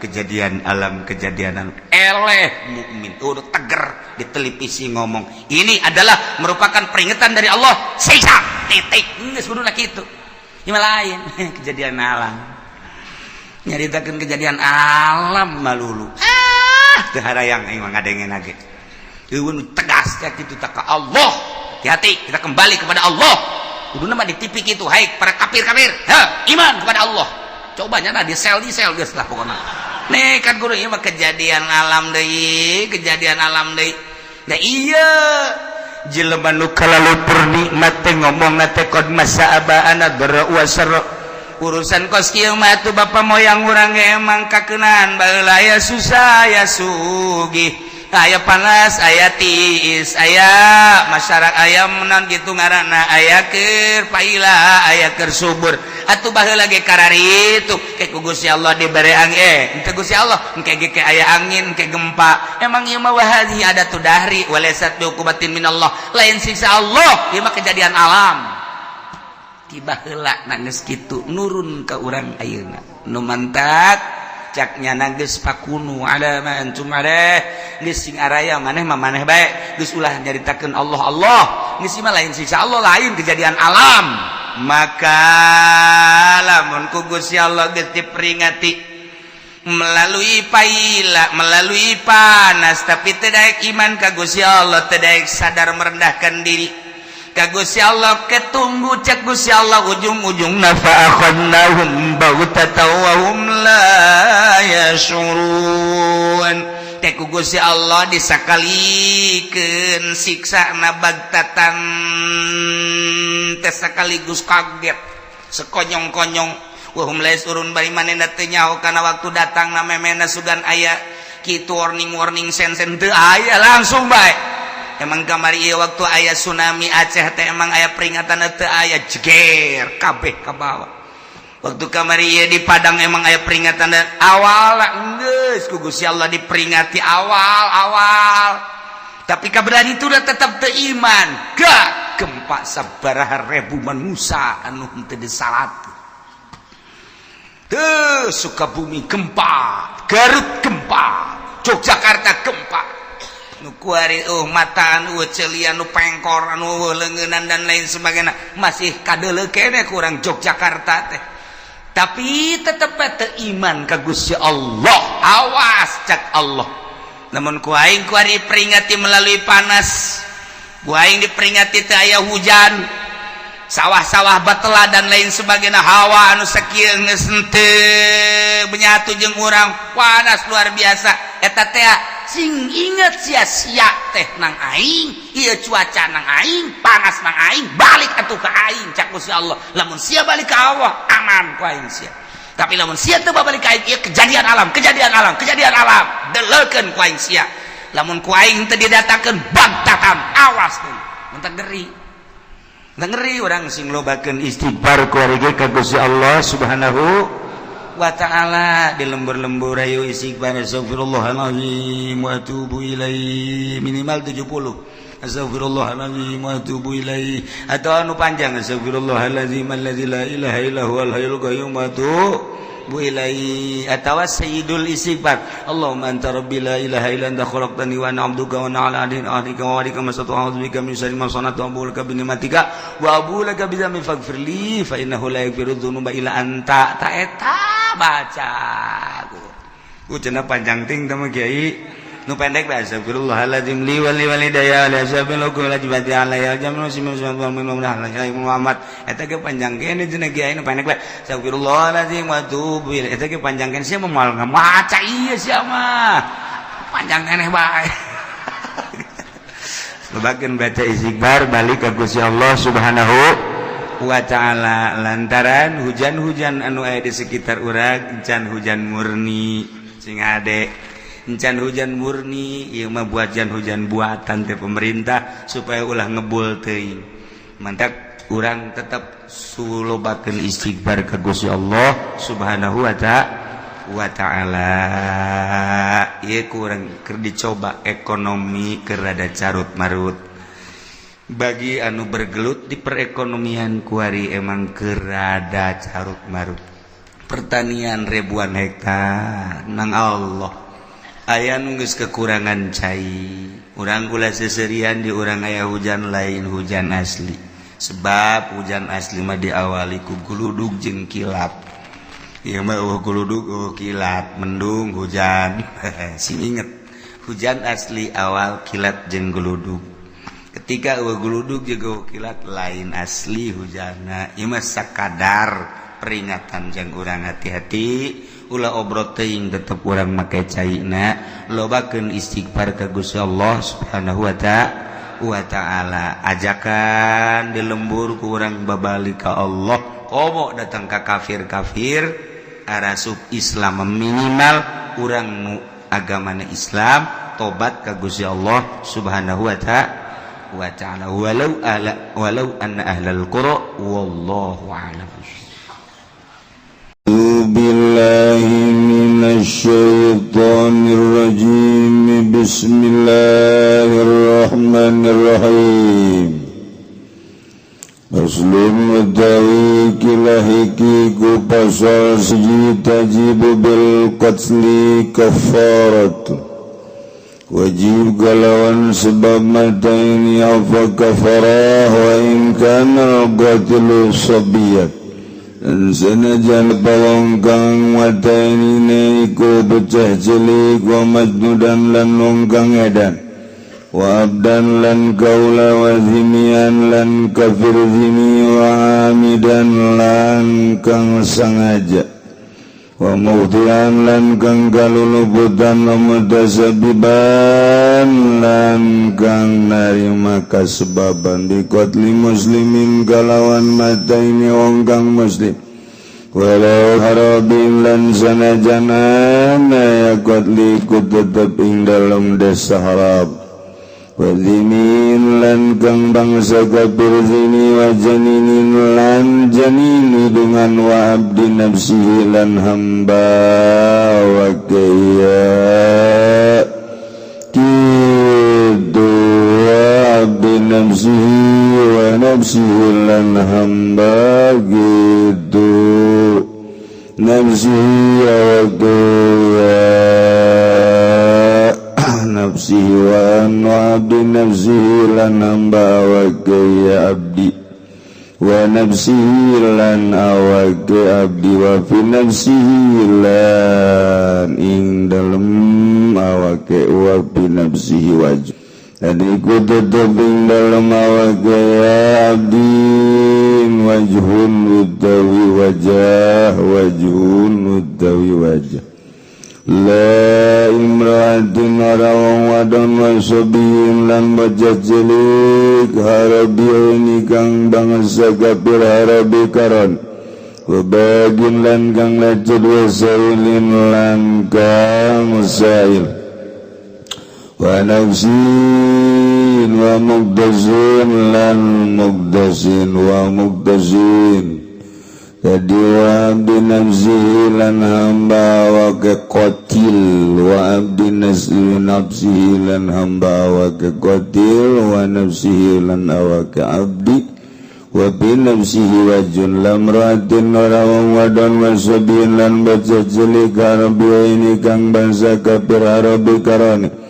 eleh mukmin udah teger di televisi ngomong ini adalah merupakan peringatan dari Allah siksa titik geus kuduna kitu ieu lain kejadian alam nyaritakeun kejadian alam malulu teu harayang aing mah ngadengen age eueun tegas ka kitu ta ka Allah hati-hati kita kembali kepada Allah kuduna mah di TV kitu hai para kafir iman kepada Allah coba nya di sel geus lah pokona nekat kudu ieu mah kejadian alam deui da iya jelema nu kalalupur nikmat teh ngomongna teh qad masaabana dara wasar urusan kos kieu mah tuh bapak moyang urang emang kakeunaan baheula aya susah aya sugih aya panas aya tiis aya masyarakat aya menan gitu ngaranna aya keur paila aya keur subur atuh baheula ge karari itu ke Gusti Allah dibere angin teu Gusti Allah engke ge aya angin ke gempa emang ieu mah wahadi ada tu dahri walaysat biuqubatin minallah lain siksa Allah ieu mah kejadian alam tiba heula nangis kitu nurun ka urang ayeuna nu mantak caknya nangis pakunu ada ma antum ada geus sing araya maneh mah maneh bae geus ulah nyaritakeun Allah Allah geus mah lain siksa Allah lain kejadian alam maka lamun ku Gusti Allah geus diperingati melalui paila melalui panas tapi teu daek iman ka Gusti Allah teu daek sadar merendahkan diri ka Gusti Allah ketunggu cek Gusti Allah ujung-ujungna fa'akhadnahum baghtatan wa hum la yashurun teh ku Gusti Allah disakalikeun siksana baghtatan teh sekaligus kaget sekonyong-konyong wa hum la yashurun bari manehna teu nyaho kana waktu datangna memena sugan aya kitu warning sen-sen teu aya langsung bae emang kamari ieu waktu aya tsunami Aceh teh emang aya peringatan teu aya jeger kabeh ka bawah waktu kamari ieu di Padang emang aya peringatan awal geus ku Gusti Allah diperingati awal tapi kaberani itu udah tetap teu iman gak gempa sabaraha ribu manusia anu teu disalat teu Sukabumi gempa Garut gempa Yogyakarta gempa nu kuari mata anu celian nu pengkor anu leungeunnan dan lain sebagainya masih kadeuleu keneh kurang Yogyakarta teh tapi tetep teu iman ka Gusti Allah awas cak Allah namun ku aing kuari peringati melalui panas ku aing diperingati teu aya hujan sawah-sawah batela dan lain sebagainya hawa anu sakieu geus teu benyatu jeung urang panas luar biasa eta teh sing inget sia-sia teh nang aing ieu cuaca nang aing panas nang aing balik atuh ka aing cak Gusti Allah lamun sia balik ka Allah aman ku aing sia tapi lamun sia teu balik ka aing ieu kejadian alam deleukeun ku aing sia lamun ku aing teu didatakeun bagtatan awas teh mun ngeri urang sing lobakeun istighfar ku ari ge ka Gusti Allah Subhanahu wa ta'ala di lembur-lembur ayo istighfar astagfirullahalazim wa atubu ilaihi minimal 70 astagfirullahalazim wa atubu ilaihi atau anu panjang astagfirullahalazim alladzi la ilaha illa huwal hayyul qayyum wa atubu ilaihi atau sayyidul istighfar Allahumma anta rabbi la ilaha illa anta khalaqtani wa ana 'abduka wa ana 'ala ahdika wa wa'dika masata'udzu bika min syarri ma sana'tu wa a'udzu bi ni'matika wa a'udzu laka bi dzambi faghfirli fa innahu la yaghfiru dzunuba illa anta ta eta baca cenah panjang ting teh Kiai nu pendek bae astagfirullahaladzim li wali walidayya la sabilu la jibati alayya jamu simu Muhammad eta ge panjang kene cenah Kiai nu pendek bae astagfirullahaladzim wa tubu ilaih eta ge panjang kene sia moal ngamaca ieu sia mah panjang keneh bae lobakeun baca istighfar balik ka Gusti Allah Subhanahu wa ta'ala lantaran hujan-hujan anu aya di sekitar urang encan hujan murni sing ade encan hujan murni ieu mah hujan buatan teh pemerintah supaya ulah ngebul teuing mantak urang tetep sulobakeun istighfar ka Gusti Allah Subhanahu wa ta'ala ieu kurang keur dicoba ekonomi keur rada carut marut bagi anu bergelut di perekonomian kuari emang kerada carut marut pertanian ribuan hektar nang Allah aya nu geus kekurangan cai urang kula seserian di urang aya hujan lain hujan asli sebab hujan asli mah diawali ku guludug jeung kilat ieu mah guludug kilat mendung hujan sing inget hujan asli awal kilat jeung guludug ketika geludug juga kilat lain asli hujana ieu mah sakadar peringatan jeung urang hati-hati ulah obrot teuing tetep urang make caina lobakeun istighfar ka Gusti Allah Subhanahu wa ta'ala ajakan di lembur ku urang babalik ka Allah komo datang ke kafir-kafir arasub Islam minimal urang nu agamana Islam tobat ka Gusti Allah Subhanahu wa ta'ala walau anna ahlal qura wallahu a'lam. Billahi minasyaitonir rajim. Bismillahirrahmanirrahim. Muslim utawi kilahiki ku pasal siji tajibu bil qatli kafaratu wajib galawan sebab mata ini apa kafarah wa in kana al-qatilu sabiyat dan senajan bawang kang mata ini iku bocah cilik wa majnudan lan nongkang edan wa abdan lan kaula wa zimian lan kafir zimi wa amidan lan kang sangaja wa mawtian lan kang kaluluputan wa mutasabiban lan kang narima kasebaban bikotli muslimin kalawan mata ini wong kang muslim walau harabin lan sanajanan ya kotli ku tetep ing dalam desa harab wazimin lan kang bangsa kafir zini wa janinin lan janin dengan wa abdi nafsihi lan hamba wa kaya kidu wa abdi nafsihi wa nafsihi lan hamba kidu nafsihi wa kaya nafsihi wa abdi nafsihi lan hamba wa kaya abdi wa nafsihi lan awake abdi wa fi nafsihi lan ing dalem awake wa fi nafsihi wajh dan iku tetep ing dalem awake abdi wajhun utawi wajah wajhun utawi wajah la imra'atin arawang wadon wa sobihin lan bocah cilik harabi ini kang bangsa kafir harabi karon wabagin lan kang lecet wa sailin lan kang sail wa nafsin wa mugdasin lan mugdasin wa mugdasin jadi wa abdi nafsihi lan hamba wa ke qatil wa abdi nafsihi lan hamba wa ke qatil wa nafsihi lan wa ke abdi wa bi nafsihi wajun lamratin rawang wadon wa sabiin lan bocah cilik harabi ini kang bangsa kafir harabi karane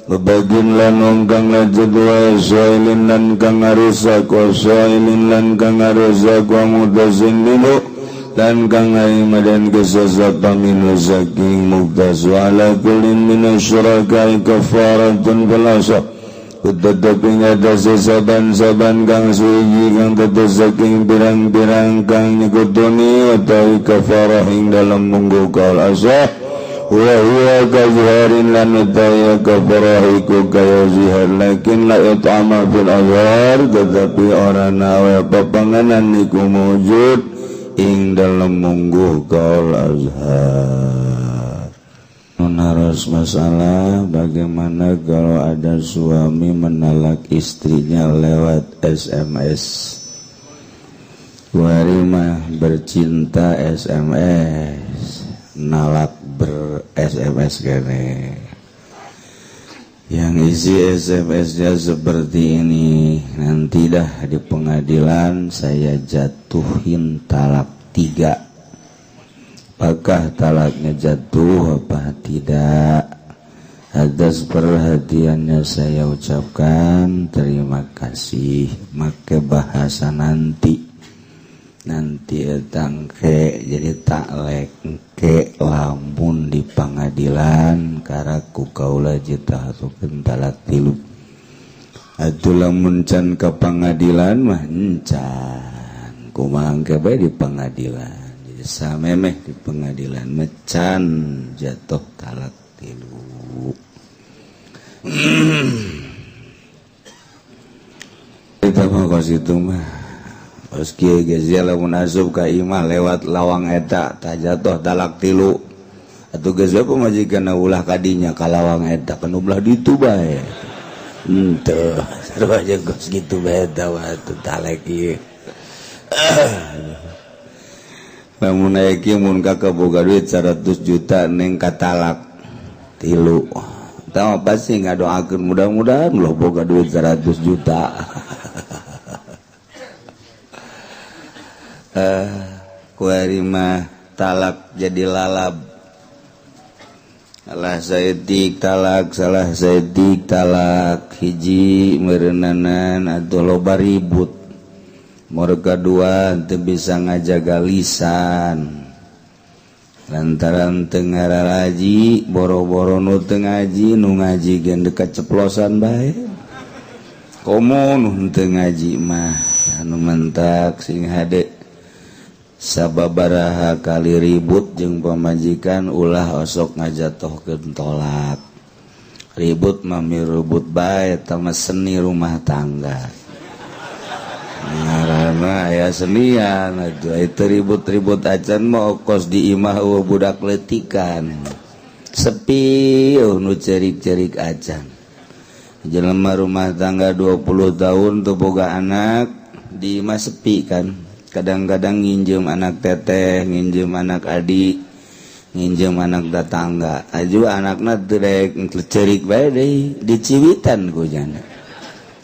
Wabagin lan wong kang lajud wa soilin lan kang arusak wa soilin lan kang arusak wa mutasin minu lan kang aimadan kesasapa minu saking muktas wa ala kulin minu syurakai kafaratun pelasa Utataping atas saban-saban kang suigi kang tetes saking pirang-pirang kang nyekutuni utawi kafarahing dalam munggu kaul asah wa huwa kazharin lan utaya kafarahiku kaya zihar lakin la yut'ama fil azhar tetapi orang nawa pepanganan niku mujud ing dalam munggu kaul azhar. Menaros masalah bagaimana kalau ada suami menalak istrinya lewat SMS. Warimah bercinta SMS, nalak ber-SMS gini. Yang isi SMS-nya seperti ini, nanti dah di pengadilan saya jatuhin talak 3. Apakah talaknya jatuh apa tidak? Atas perhatiannya saya ucapkan terima kasih. Make bahasa nanti tangke jadi taklek ke lamun di pengadilan karaku kaula jitahatukeun talak 3. Atuh lamun can ka pengadilan mah encan kumaha engke bae di pengadilan. Samemeh di pengadilan mecan jatuh talak 3. Kita mau kasih itu mah Meski geus lamun asup ka imah lewat lawang eta tah jatuh talak 3 atuh geus we pamajikanna ulah kadinya ka lawang eta kana ulah ditu bae henteu sarua aja geus kitu bae eta atuh talek ieu lamun aya kieu mun kakak boga duit 100 juta neng katalak 3 tah pasti ngadoakeun mudah-mudahan ulah boga duit 100 juta kuari mah talak jadi lalab salah saeutik talak salah saeutik talak hiji meureunnanan atuh loba ribut mor kadua teu bisa ngajaga lisan lantaran teu ngararaji boro-boro nu teu ngaji nu ngaji gen dekat ceplosan bae komo nu teu ngaji mah anu mentak sing hade sababaraha kali ribut jeung pamajikan ulah osok ngajatohkeun tolak ribut mah mirubut bae eta mah seni rumah tangga ngaranna aya senian atuh itu ribut-ribut acan mah okos di imah eueuh budak leutikan sepi nu cerik-cerik acan jelema rumah tangga 20 tahun teu boga anak di imah sepi kan kadang-kadang nginjem anak teteh nginjem anak adik nginjem anak tetangga aju anakna teu daek cerik bae deui diciwitan ku jana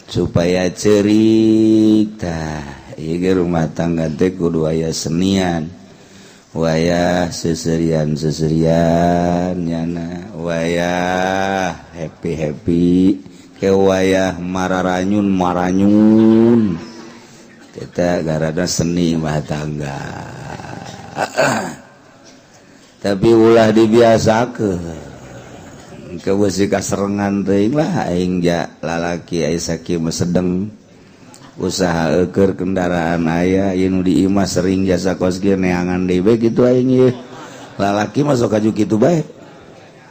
supaya cerik tah ieu ge rumah tangga teh kudu aya senian wayah seserian nyana wayah happy ke wayah mararanyun kita garada seni rumah tangga tapi ulah dibiasakeun keueuh kaserengan teuing lah aing ja lalaki aya sakieu sedeng usaha eukeur kendaraan aya ieu nu di imah sering jasa kos ge neangan deui bae kitu aing ieu lalaki mah sok aju kitu bae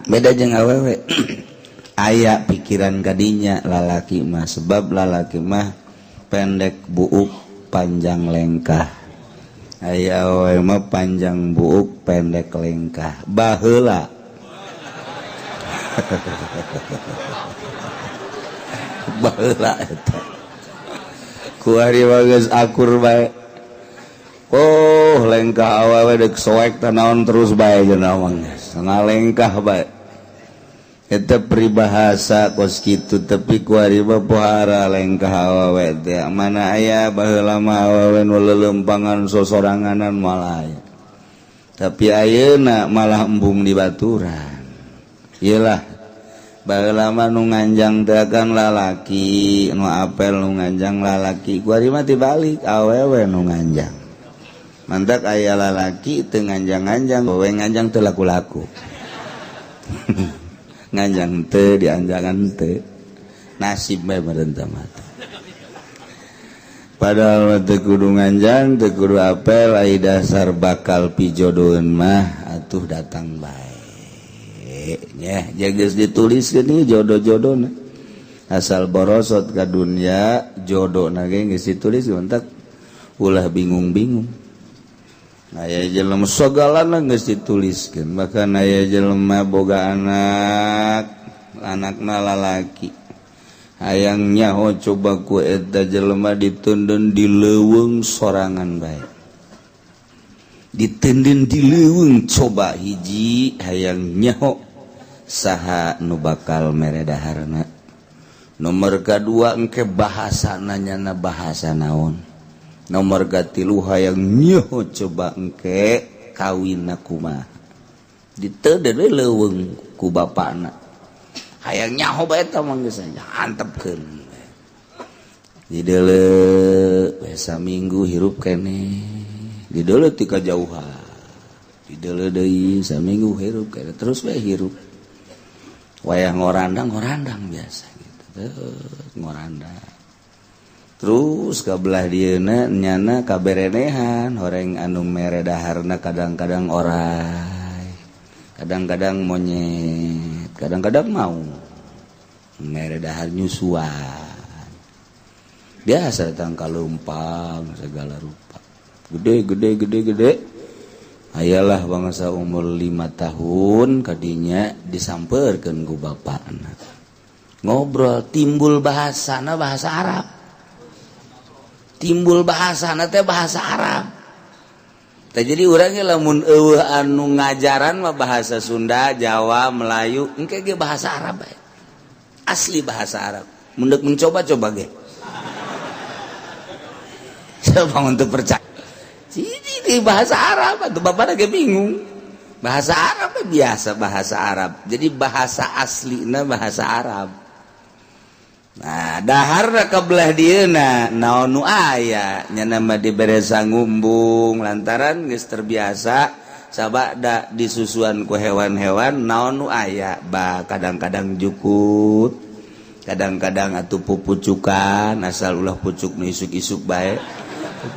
beda jeung awewe aya pikiran kadinya lalaki mah sebab lalaki mah pendek buuk panjang lengkah aya awewe mah panjang buuk pendek lengkah baheula baheula eta kuari geus akur bae oh lengkah awewe deuk soek teh naon terus bae cenah mah ngalengkah bae eta peribahasa kos kitu tapi kuari mah pohara lengkah awewe teh mana aya baheula mah awewe nu leuleumpangan sosoranganan malah tapi ayeuna malah embung di baturan iyalah baheula mah nu nganjang teh kan lalaki nu apel nu nganjang lalaki kuari mah tibalik awewe nu nganjang mantak aya lalaki teu nganjang-nganjang awewe nganjang teu laku-laku nganjang teu dianjangan teu nasib bae meureun teh mah padahal teu kudu nganjang teu kudu apel ai dasar bakal pijodoeun mah atuh datang bae nya geus dituliskeun ieu jodoh-jodohna asal borosot ka dunya jodohna ge geus ditulis entak ulah bingung-bingung aya jelema sogalana geus dituliskeun bahkan aya jelema boga anakna lalaki hayang nyaho coba ku eta jelema ditundun di leuweung sorangan bae ditundun di leuweung coba hiji hayang nyaho saha nu bakal mere daharna nomor kadua engke bahasana nyana bahasa naon nomor katilu hayang nyaho coba engke kawinna kumaha diteudeun we leuweung ku bapana hayang nyaho bae eta mah geus antepkeun dideuleu we saminggu hirup keneh dideuleu ti kajauhan dideuleu deui saminggu hirup keneh terus we hirup wayah ngorandang biasa gitu ngorandang terus kabelah dieuna nyana kaberenehan horeng anu mere daharna kadang-kadang orai kadang-kadang monyet kadang-kadang mau mere dahar nyusuan biasa datang kalumpang segala rupa gede ayalah bangsa umur 5 tahun kadinya disamperkeun ku bapakna ngobrol timbul bahasana bahasa Arab teh bahasa Arab teh jadi urang ge lamun eueuh anu ngajaran mah bahasa Sunda Jawa Melayu engke ge bahasa Arab bae asli bahasa Arab mundek mencoba-coba ge coba untuk percaya ini bahasa Arab atuh bapak lagi bingung bahasa Arab biasa bahasa Arab jadi bahasa aslina bahasa Arab nah daharna kabelah dieuna naon nu aya nya nama dibere sangumbung lantaran geus terbiasa sabada disusuan ku hewan-hewan naon nu aya ba kadang-kadang jukut kadang-kadang atuh pupucukan asal ulah pucuk nu isuk-isuk bae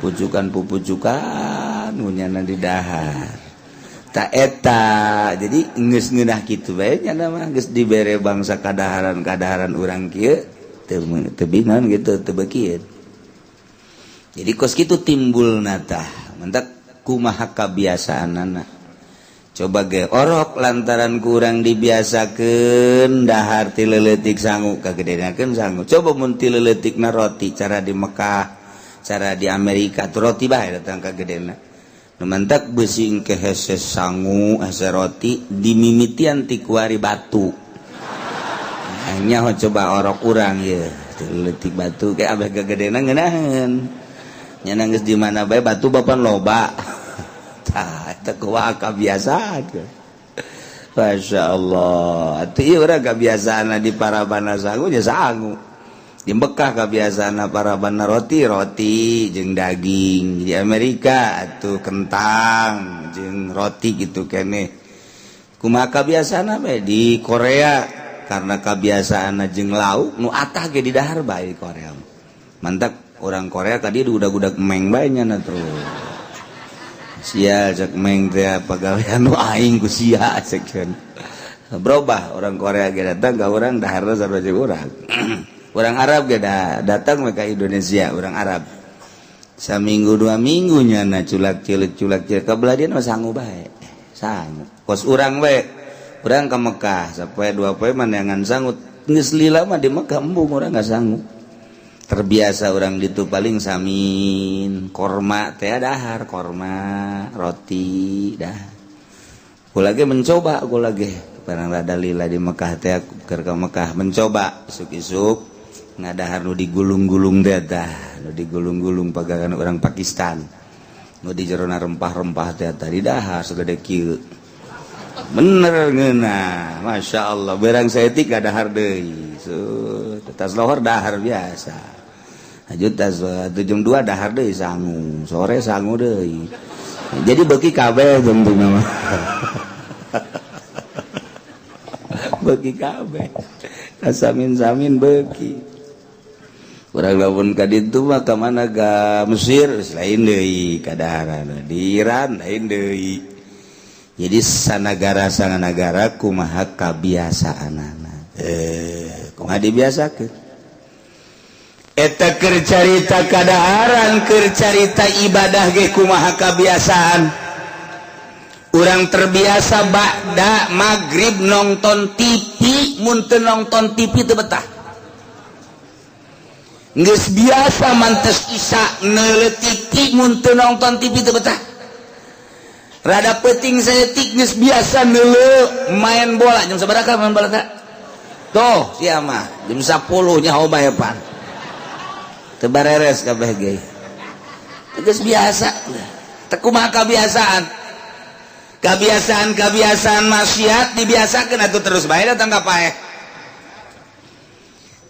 pupucukan nunyana di dahar tak eta jadi geus ngeunah kitu bae nya mah geus dibere bangsa kadaharan urang kieu teu bingan gitu teu beukieu jadi kos kitu timbulna tah mentak kumaha kabiasaanana coba ge orok lantaran kurang dibiasakeun dahar ti leuletik sangu kagedenakeun sangu coba mun ti leuletikna roti cara di Mekah cara di Amerika tuh roti bae datang ka gedena nu mantak beusi engke hese sangu hese roti dimimitian ti kuari batu hanya coba orok urang ye leutik batu ke abah ka gedena ngeunaheun nya geus di mana bae batu bapan loba tah eta kumaha kabiasaan Masya Allah atuh ieu urang kabiasaan di parabana sangu nya sangu di Mekah kebiasaan para bana roti jeung daging di Amerika atuh kentang jeung roti gitu kene kumaha kebiasaan bae di Korea karena kebiasaan jeung lauk nu atah ge di dahar bae di Korea mantap orang Korea tadi udah meng bae nya tuh sia cek meng teh pagawean nu aing ku sia cek berubah orang Korea ge datang ka urang daharna sarua jeung urang orang Arab gak datang ke Indonesia orang Arab saminggu 2 minggu nyana culak cilik kabelah dia mah sangu bae sangu kos urang bae urang ka Mekah sapoe 2 poe mandangan sangu geus lila mah di Mekah embung urang gak sangu terbiasa orang ditu paling samin korma teh dahar korma roti dah kula ge mencoba kula ge barang rada lila di Mekah teh keur ka Mekah mencoba isuk-isuk ngadahar nu digulung-gulung teh tah nu digulung-gulung pagawean orang Pakistan nu di jerona rempah-rempah teh tah di dahar sagede kieu bener ngeunah Masya Allah berang saeutik ka dahar deui tas lohor dahar biasa lanjut tas jam 2 dahar deui sangu sore sangu deui jadi beuki kabeh bentukna mah beuki kabeh kasamin-samin beuki urang lamun ka ditu mah ka mana ka Mesir lain deui ka daharan di Iran lain deui jadi sanagara kumaha kabiasaanana kumaha dibiasakeun eta keur carita kadaharan keur carita ibadah ge kumaha kabiasaan urang terbiasa ba'da magrib nonton TV mun teu nonton TV teu betah geus biasa mantes isya neuletik TV mun teu nonton TV teu betah rada peuting saeutik geus biasa neuleuh main bola jam sabaraha main bola teh tuh sia mah jam 10 nya hobaepan teu bareres kabeh ge geus biasa teu kumaha kebiasaan maksiat dibiasakeun atuh terus bae datang ka paeh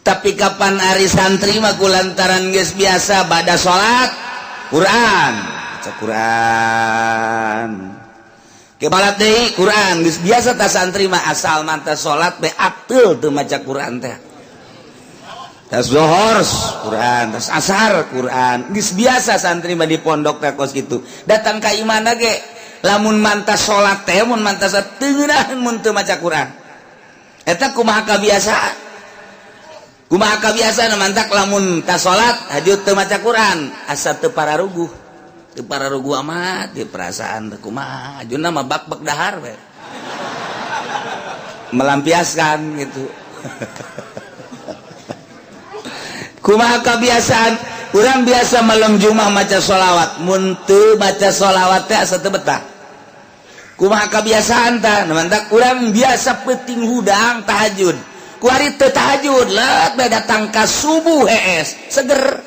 tapi kapan ari santri mah kulantaran geus biasa bada salat Quran baca Quran kebalat deui Quran geus biasa ta santri mah asal mantah salat be apteul teu maca Quran teh tas zuhur Quran tas asar Quran geus biasa santri mah di pondok teh kos kitu datang ka imana ge lamun mantah salat teh mun mantah teu ngeunaheun mun teu maca Quran eta kumaha kabiasaan kumaha kabiasaan mantak lamun ka salat hajut teu maca Quran asa teu pararuguh amat di perasaan teu kumaha ajuna mah bak-bak dahar we melampiaskan gitu kumaha kebiasaan urang biasa malam Jumat maca sholawat mun teu maca sholawat teh asa teu betah kumaha kebiasaan tah mantak urang biasa peuting hudang tahajud ku ari teu tahajud leut bae datang ka subuh hees seger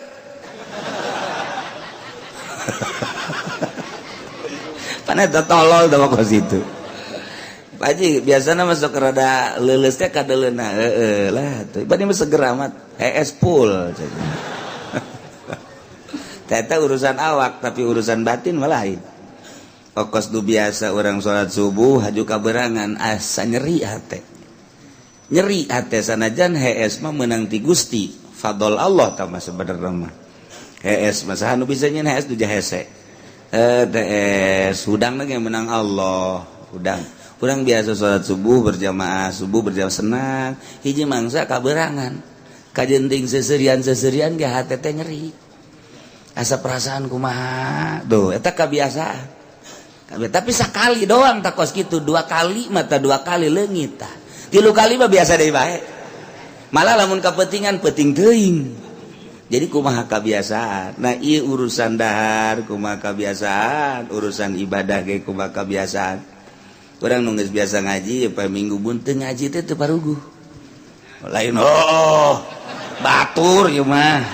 pana tolol teh kos itu Paji biasanya masuk rada lelesnya kadeleuna lah tuh bani mah seger amat es full ternyata urusan awak tapi urusan batin malah lain pokos nu biasa orang sholat subuh haju kaberangan asa nyeri hate sanajan es mah menang ti Gusti fadol Allah tah mah sebenarnya mah es mah saha nu bisa nyeun es tu jahese es hudang ge menang Allah hudang urang biasa sholat subuh berjamaah senang hiji mangsa kaberangan kajenting seserian ge hate teh nyeri asa perasaan kumaha tuh eta kebiasaan tapi sakali doang tak kos kitu 2 kali mata 2 kali leungit tah 3 kali mah biasa deui bae malah lamun kapentingan penting teuing jadi kumaha kebiasaan nah ieu urusan dahar kumaha kebiasaan urusan ibadah ge kumaha kebiasaan orang nunggu biasa ngaji apa minggu buntu ngaji teh paruguh lain batur ya mah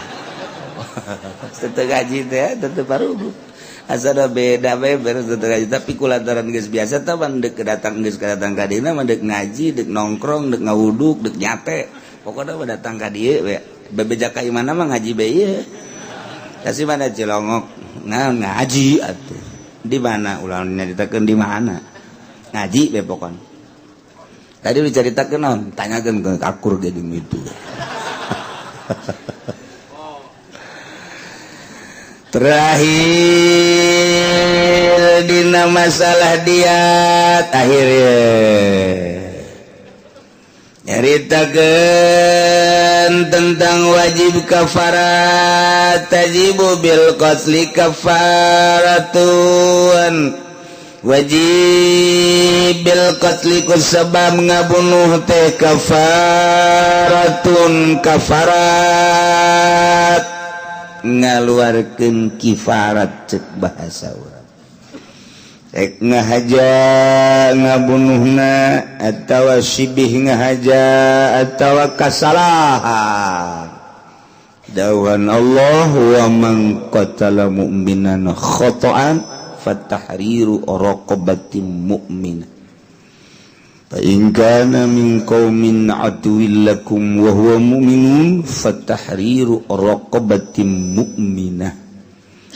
teu ngaji teh paruguh asa da beda bae beres teu ngaji tapi kulantaran geus biasa tah mandek datang ka dina mandek ngaji dek nongkrong dek ngawuduk dek nyate pokona mah datang ka dieu we bebeja ka imana mah ngaji bae ieu kasih mana Cilongok ngaji atuh di mana ulah nyaritakeun di mana ngaji be pokon tadi diceritakeun naon tanyakeun ke akur ge di itu terakhir dina masalah diat akhirnya nyaritakeun tentang wajib kafarat tajibu bil qatli kafaratun wajib bil qatli kusabab ngabunuh teh kafaratun kafarat ngaluarkeun kifarat cek bahasa urang ek ngahaja ngabunuhna atawa sibih ngahaja atawa kasalaha dawuhan Allah wa man qatala mu'minan khata'an fatahriru raqabatin mu'minah fa in kana min qaumin aduwwin lakum wa huwa mu'minun fatahriru raqabatin mu'minah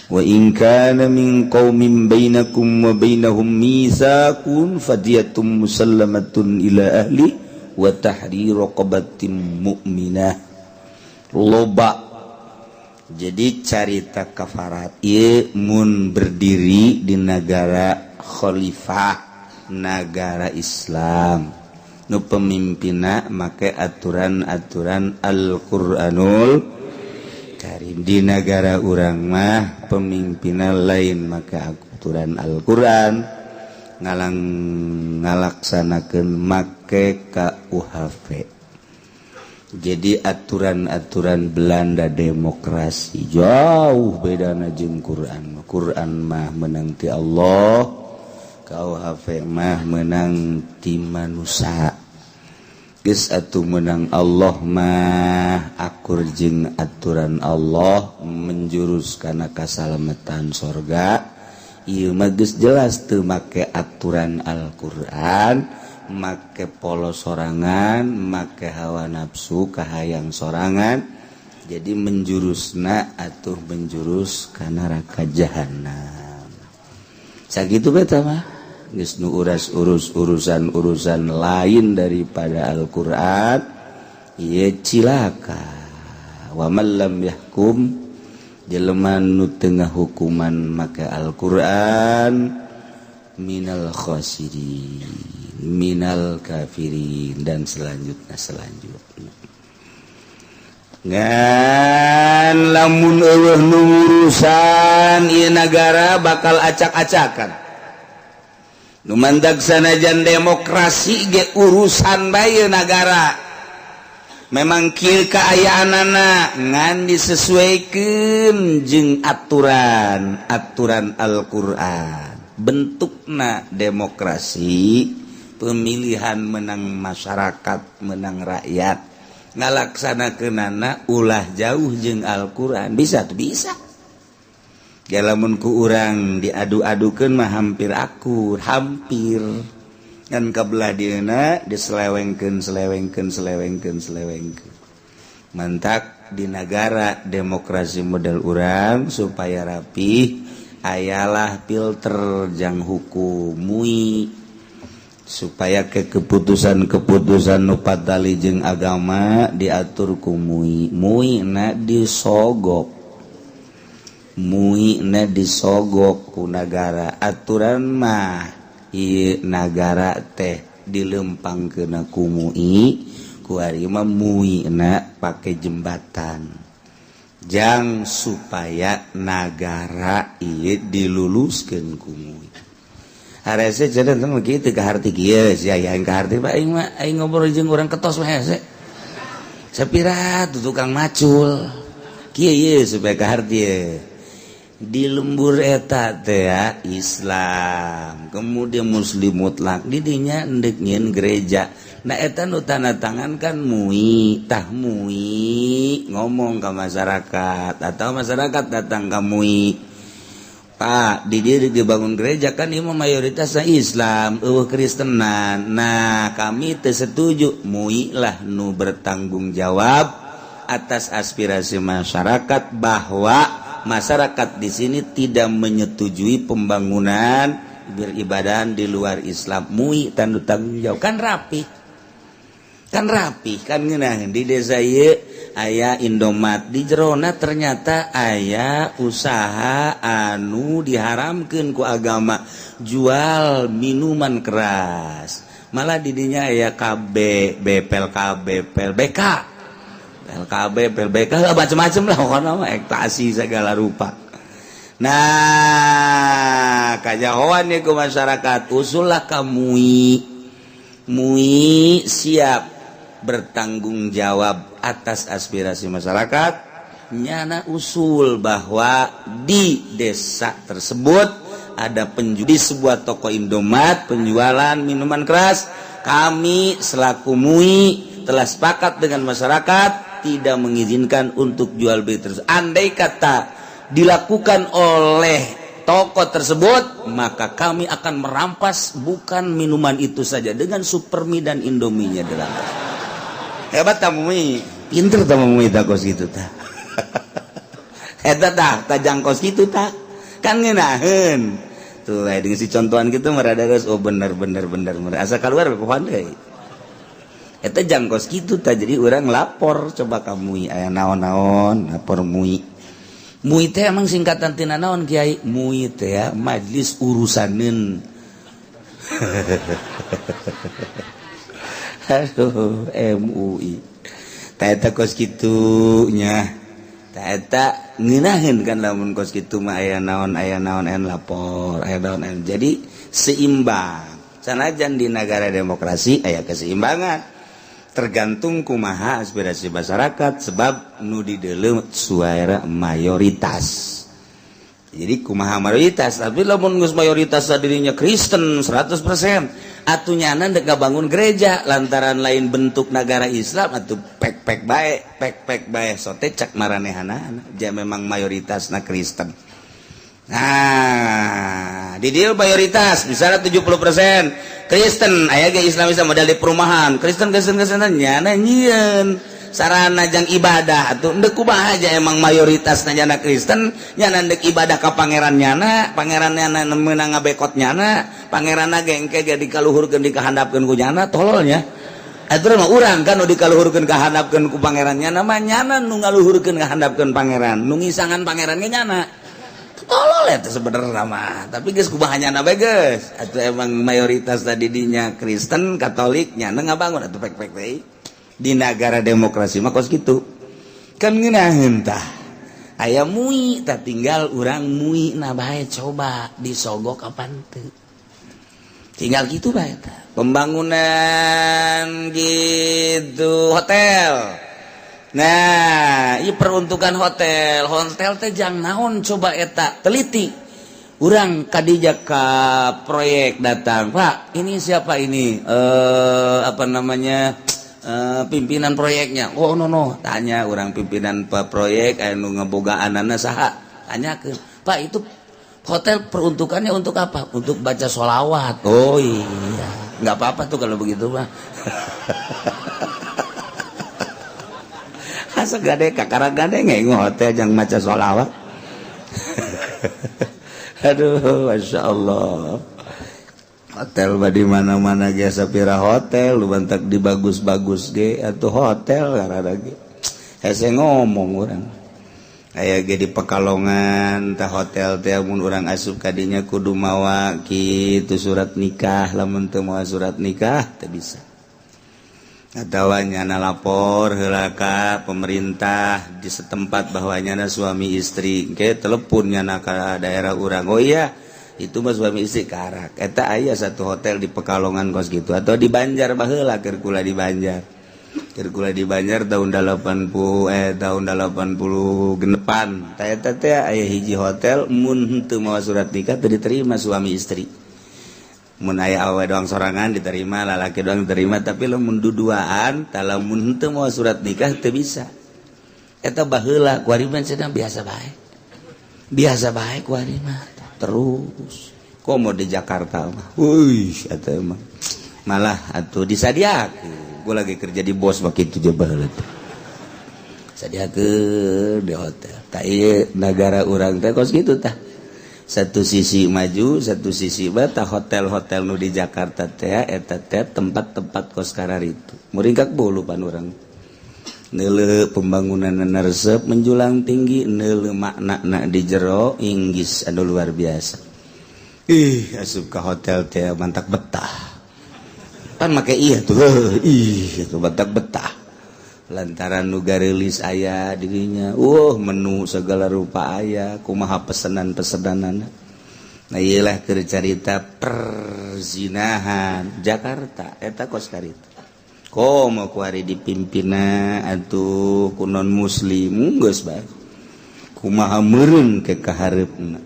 wa in kana min qaumin bainakum wa bainahum mitsaqun fadiyatun musallamatun ila ahli wa tahriru raqabatin mu'minah loba. Jadi carita kafarat ieu mun berdiri di negara khalifah negara Islam nu pemimpinna make aturan-aturan Al-Qur'anul Karim di negara urang mah pemimpinna lain make aturan Al-Qur'an ngalaksanakeun make KUHP. Jadi aturan-aturan Belanda demokrasi jauh bedana jeung Quran. Quran mah menang ti Allah, KUHP mah menang ti manusia. Geus atuh menang Allah mah akur jeung aturan Allah menjurus kana kasalamatan sorga. Ieu mah geus jelas teu make aturan Al-Qur'an. Make polos sorangan, make hawa nafsu kahayang sorangan, jadi menjurusna atuh menjurus ka neraka jahanam. Sakitu beta mah geus nu urusan lain daripada Al-Qur'an ieu cilaka. Wa man lam yahkum jelema nu teu ngahukuman make Al-Qur'an minal khasirin minal kafirin dan selanjutnya. ngan lamun eueuh nu urusan ieu nagara bakal acak-acakan nu mandag sanajan demokrasi ge urusan bae nagara memang kieu kaayaanana ngan disesuaikeun jeung aturan Al-Qur'an bentukna demokrasi pemilihan menang masyarakat menang rakyat ngalaksanakeunana ulah jauh jeung Al-Qur'an bisa tuh bisa galamun ku urang diadu-adukeun mah hampir akur hampir kan kabelah dieuna diselewengkeun mantak di negara demokrasi model urang supaya rapih ayalah filter jang hukum mui supaya ke keputusan-keputusan nu patali jeung agama diatur ku mui na disogok ku nagara aturan mah ieu nagara teh dilempangkeun ku mui ku ari mah mui na pake jembatan jang supaya nagara ieu diluluskeun ku mui harese jalan teh kitu ka harti kieu sia yang ka harti aing mah aing ngobrol jeung urang ketos mah hese sapira tukang macul kieu ye supaya ka harti ye di lembur eta teh ya Islam kemudian muslim mutlak di dinya endek nyieun gereja nah eta nu tanda tangan kan mui ngomong ka masyarakat atau masyarakat datang ka mui Pak, di dia dibangun gereja kan ini mayoritasnya Islam, Kristenan. Nah, kami tersetuju mui lah nu bertanggung jawab atas aspirasi masyarakat bahwa masyarakat di sini tidak menyetujui pembangunan beribadahan di luar Islam. Mui tanggung jawab kan rapi kan ngeunaheun di desa ieu aya Indomaret di jerona ternyata aya usaha anu diharamkeun ku agama jual minuman keras malah di dinya aya KB PLBK macam-macam lah pokona mah ekstasi segala rupa. Nah kajahoan ku masyarakat usullah ka mui siap bertanggung jawab atas aspirasi masyarakat nyana usul bahwa di desa tersebut ada di sebuah toko Indomaret penjualan minuman keras kami selaku MUI telah sepakat dengan masyarakat tidak mengizinkan untuk jual beli terus andai kata dilakukan oleh toko tersebut maka kami akan merampas bukan minuman itu saja dengan Supermi dan Indominya dalam hebat tamu mui pinter tamu mui tak kos gitu tak eta tak jangkos gitu tak kan ngeunaheun tuh dengan si contohan gitu merada geus oh bener asa keluar ku pandai eta jangkos gitu tak jadi urang lapor coba ka mui aya naon-naon lapor mui teh emang singkatan tina naon kiai mui teh ya majelis urusaneun aduh MUI eta kos kitu nya eta ngeunaheun kan lamun kos kitu mah aya naon lapor aya naon jadi seimbang sanajan di negara demokrasi aya keseimbangan tergantung kumaha aspirasi masyarakat sebab nu di deuleu suara mayoritas jadi kumaha mayoritas tapi lamun geus mayoritas dirinya Kristen 100% atunyana dek bangun gereja lantaran lain bentuk negara Islam atuh pek bae sote cak maranehanana ja memang mayoritasna Kristen. Nah, di dieu mayoritas misalnya 70% Kristen aya ge Islam modal di perumahan Kristen nyana nyieun sarana jang ibadah atuh endeu kumaha aja emang mayoritas nyana Kristen nyana endek ibadah ka pangeran nyana meunang ngabekot nyana pangeranna ge engke ge dikaluhurkeun dikahandapkeun ku nyana tololnya atuh mah urang kan nu dikaluhurkeun kahandapkeun ku pangeran nyana mah nyana nu ngaluhurkeun kahandapkeun pangeran nu ngisangan pangeran ge nyana tolol eta sebenarnya mah tapi geus kumaha nyana bae geus atuh emang mayoritas tadi dinya Kristen Katolik nyana ngabangun atuh pek-pek deui di negara demokrasi mah kos gitu kan ngeunaheun tah aya mui tak tinggal urang mui na bae coba disogok kapan teu tinggal gitu bae tah pembangunan gitu hotel. Nah ieu peruntukan hotel teh jang naon coba eta teliti urang kadija ka proyek datang Pak ini siapa ini apa namanya pimpinan proyeknya. Oh no tanya orang pimpinan proyek anu ngebogaanana saha tanyakeun Pak itu hotel peruntukannya untuk apa? Untuk baca sholawat. Oh iya nggak apa-apa tuh kalau begitu mah. Asa gade kakara gade ngeng hotel yang baca sholawat. Aduh masya Allah. Hotel di mana-mana ge sapira hotel lu bantak di bagus-bagus ge atuh hotel karana ge hese ngomong urang aya ge di Pekalongan tah hotel teh mun urang asup ka dinya kudu mawa kitu surat nikah lamun teu mawa surat nikah teu bisa atawa nyana lapor heula ka pemerintah di setempat bahwa nyana suami istri ge telepon nyana ka daerah urang oh iya itu mah suami istri karak eta aya satu hotel di Pekalongan kos gitu atau di Banjar baheula keur kula di Banjar tahun 80 tahun 88 tah eta teh aya hiji hotel mun teu mawa surat nikah teu diterima suami istri mun aya awewe doang sorangan diterima lalaki doang diterima tapi lamun duduaan tah lamun teu mawa surat nikah teu bisa eta baheula kuari mah cenah biasa bae kuari mah terus komo di Jakarta mah eta mah malah atuh disadiakeun gua lagi kerja di bos begitu je baheula teh sadiakeun di hotel tah ieu negara urang teh kos kitu tah satu sisi maju satu sisi tah hotel-hotel nu di Jakarta teh eta teh tempat-tempat kos kararitu muringkak bolu pan urang neuleuh pembangunanna resep menjulang tinggi neuleuh maknana di jero inggis anu luar biasa asup ka hotel teh mantak betah pan make iya tuh itu mantak betah lantaran nu garelis aya dirinya menu segala rupa aya kumaha pesanan-pesananna nah iyalah keur carita perzinahan Jakarta eta kos karita komo kuari dipimpina atuh ku non muslim geus bae kumaha meureun ke kahareupna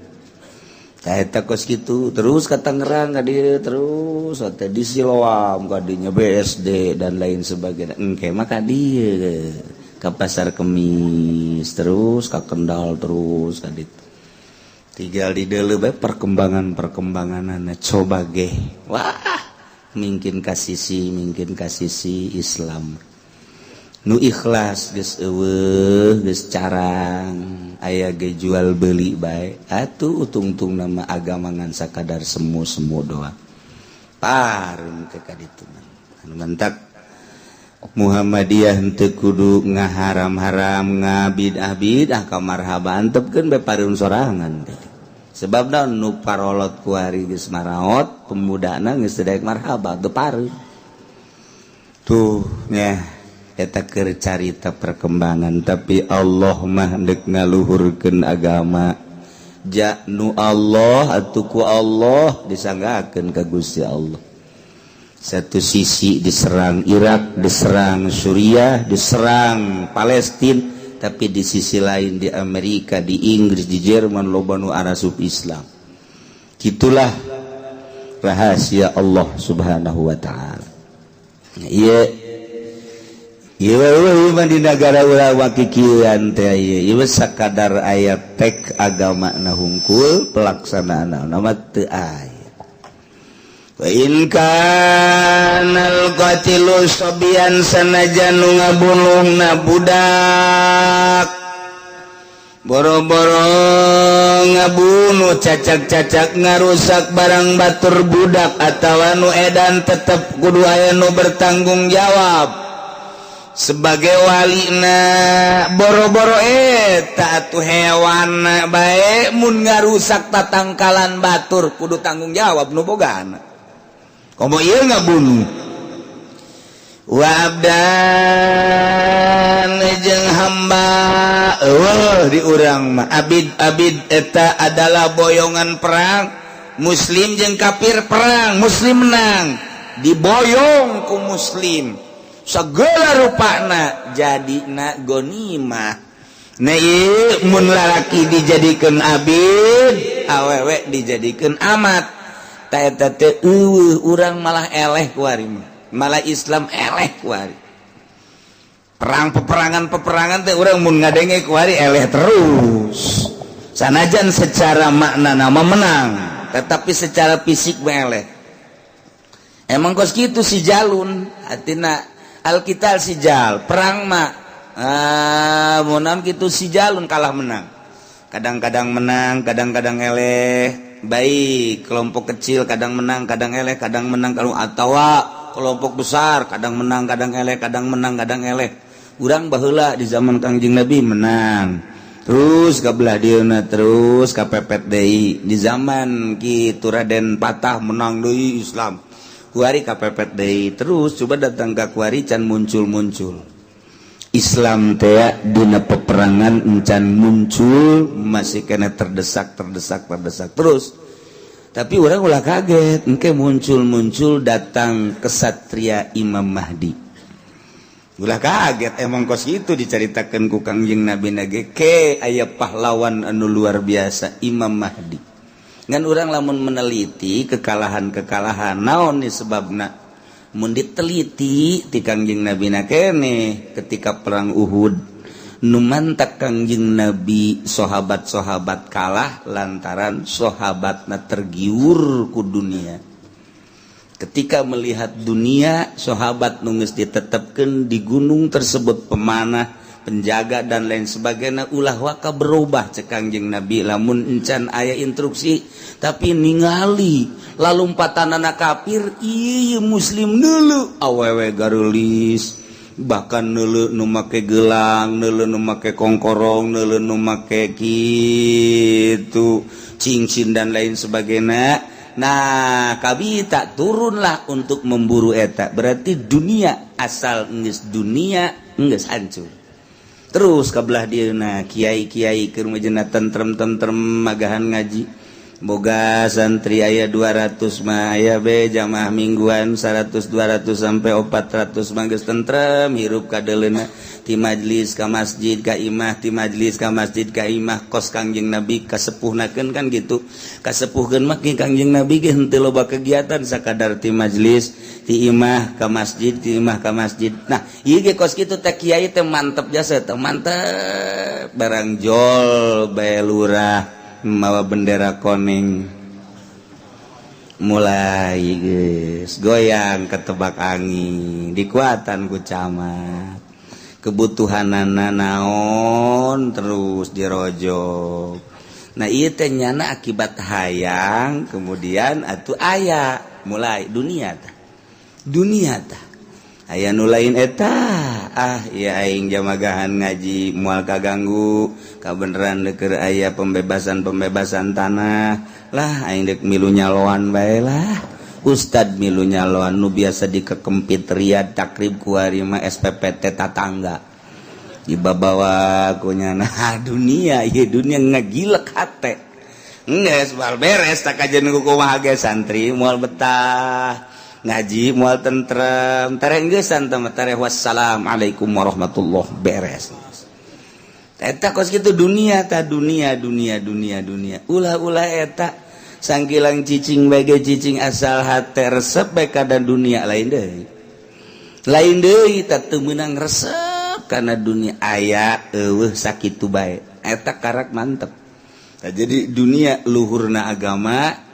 tah eta kos kitu terus ka Tangerang ka dieu terus teh di Siloam ka dinya BSD dan lain sebagainya engke mah ka dieu ka Pasar Kemis terus ka Kendal terus ka ditu tinggal di deuleu bae perkembangan-perkembanganna coba ge wah mungkin kasisi Islam nu ikhlas geus eueuh geus carang aya ge jual beli bae atuh utung-utung nama agama ngan sakadar semu doang pareum teh ka ditu anu mentak Muhammadiyah teu kudu ngaharam-haram ngabidah-bidah ka marhaba antepkeun bae pareum sorangan teh sebab naon nu parolot ku hari geus maraot pemudana geus daek marhaba teu pareum tuh nya eta keur carita perkembangan tapi Allah mah deuk ngaluhurkeun agama ja'nu Allah atuh ku Allah disanggakeun ka Gusti Allah satu sisi diserang Irak diserang Suriah diserang Palestina tapi di sisi lain di Amerika, di Inggris, di Jerman loba nu arasup Islam. Gitulah rahasia Allah Subhanahu wa taala. Ieu di negara urang wakikieuan teh ieu sakadar aya tek agamana hungkul pelaksanaana nama teu aya. Wa in kanal qatilu sabian sanajan nu ngabunuhna budak boro-boro ngabunuh cacak-cacak ngarusak barang batur budak atawa nu edan tetep kudu aya nu bertanggung jawab sebagai walina boro-boro eta atuh hewan bae mun ngarusak tatangkalan batur kudu tanggung jawab nu bogana komo ieu ngabunuh wa abdan jeung hamba di urang mah abid eta adalah boyongan perang muslim jeung kafir perang muslim menang diboyong ku muslim segala rupana jadina gonimah na ieu mun lalaki dijadikeun abid awewe dijadikeun amat ta eta teh urang malah eleh kuari malah Islam eleh kuari perang peperangan teh urang mun ngadenge kuari eleh terus sanajan secara makna nama menang tetapi secara fisik eleh emang kos kitu si jalun artina alkital si jal perang mah munam kitu si jalun kalah menang kadang-kadang menang kadang-kadang eleh baik kelompok kecil kadang menang kadang eleh kadang menang kalau atawa kelompok besar kadang menang kadang eleh kadang menang kadang eleh urang baheula di zaman Kangjeng Nabi menang terus kabelah dieuna terus kapepet deui di zaman kitu Raden Patah menang deui Islam kuari kapepet deui terus coba datang ka kuari can muncul Islam teh dina peperangan encan muncul masih kena terdesak terus tapi orang ulah kaget engke muncul datang kesatria Imam Mahdi ulah kaget emang kos itu diceritakan ku Kangjeng Nabi nage ke aya pahlawan anu luar biasa Imam Mahdi ngan urang lamun meneliti kekalahan naon nih sebabna mun diteliti ti Kangjeng Nabi kene ketika perang Uhud nu mantak Kangjeng Nabi sahabat-sahabat kalah lantaran sahabatna tergiur ku dunia ketika melihat dunia sahabat nu geus ditetepkeun di gunung tersebut pemanah penjaga dan lain sebagainya ulah waka berubah cek Kangjeng Nabi lamun encan aya instruksi tapi ningali lalumpatanana kafir ieu muslim neuleu awewe garulis bahkan neuleu nu make gelang neuleu nu make kongkorong neuleu nu make kitu cincin dan lain sebagainya nah kabita turunlah untuk memburu eta berarti dunia asal geus dunia geus hancur terus kabelah dieuna kiai-kiai keur mejena tentrem magahan ngaji boga santri aya 200 mah aya be jamaah mingguan 100 200 sampai 400 mah geus tentrem hirup kadeleuna ti majlis ka masjid ka imah ti majlis ka masjid ka imah kos Kangjeng Nabi kasepuhnakeun kan gitu kasepuhkeun mah ki Kangjeng Nabi ge henteu loba kegiatan sakadar ti majlis ti imah ka masjid ti imah ka masjid nah ieu ge kos kitu teh kiai teh mantep jasa teh mantep barang jol bae lurah mawa bendera koneng mulai geus goyang ketebak angin dikuatan ku camat kebutuhanana naon terus dirojok nah ieu teh nyana akibat hayang kemudian atuh aya mulai dunia tah aya nu lain eta ieu aing jamagahan ngaji moal kaganggu kabeneran keur aya pembebasan tanah lah aing dek milu nyaloan bae lah ustad milu nyaloan nu biasa dikekempit riad takrib kuari mah SPPT tatangga dibabawa kunya nah dunia ieu dunia ngagilek hate geus bal beres tak kajen ku kumaha ge santri moal betah ngaji moal tentrem tareng geusan teh tareh wassalamualaikum warahmatullahi beres eta kos kitu dunia ulah eta sangkilang cicing bage cicing asal hate resep bae kada dunia lain deui teu meunang resep kana dunia aya eueuh sakitu bae eta karak mantep nah, jadi dunia luhurna agama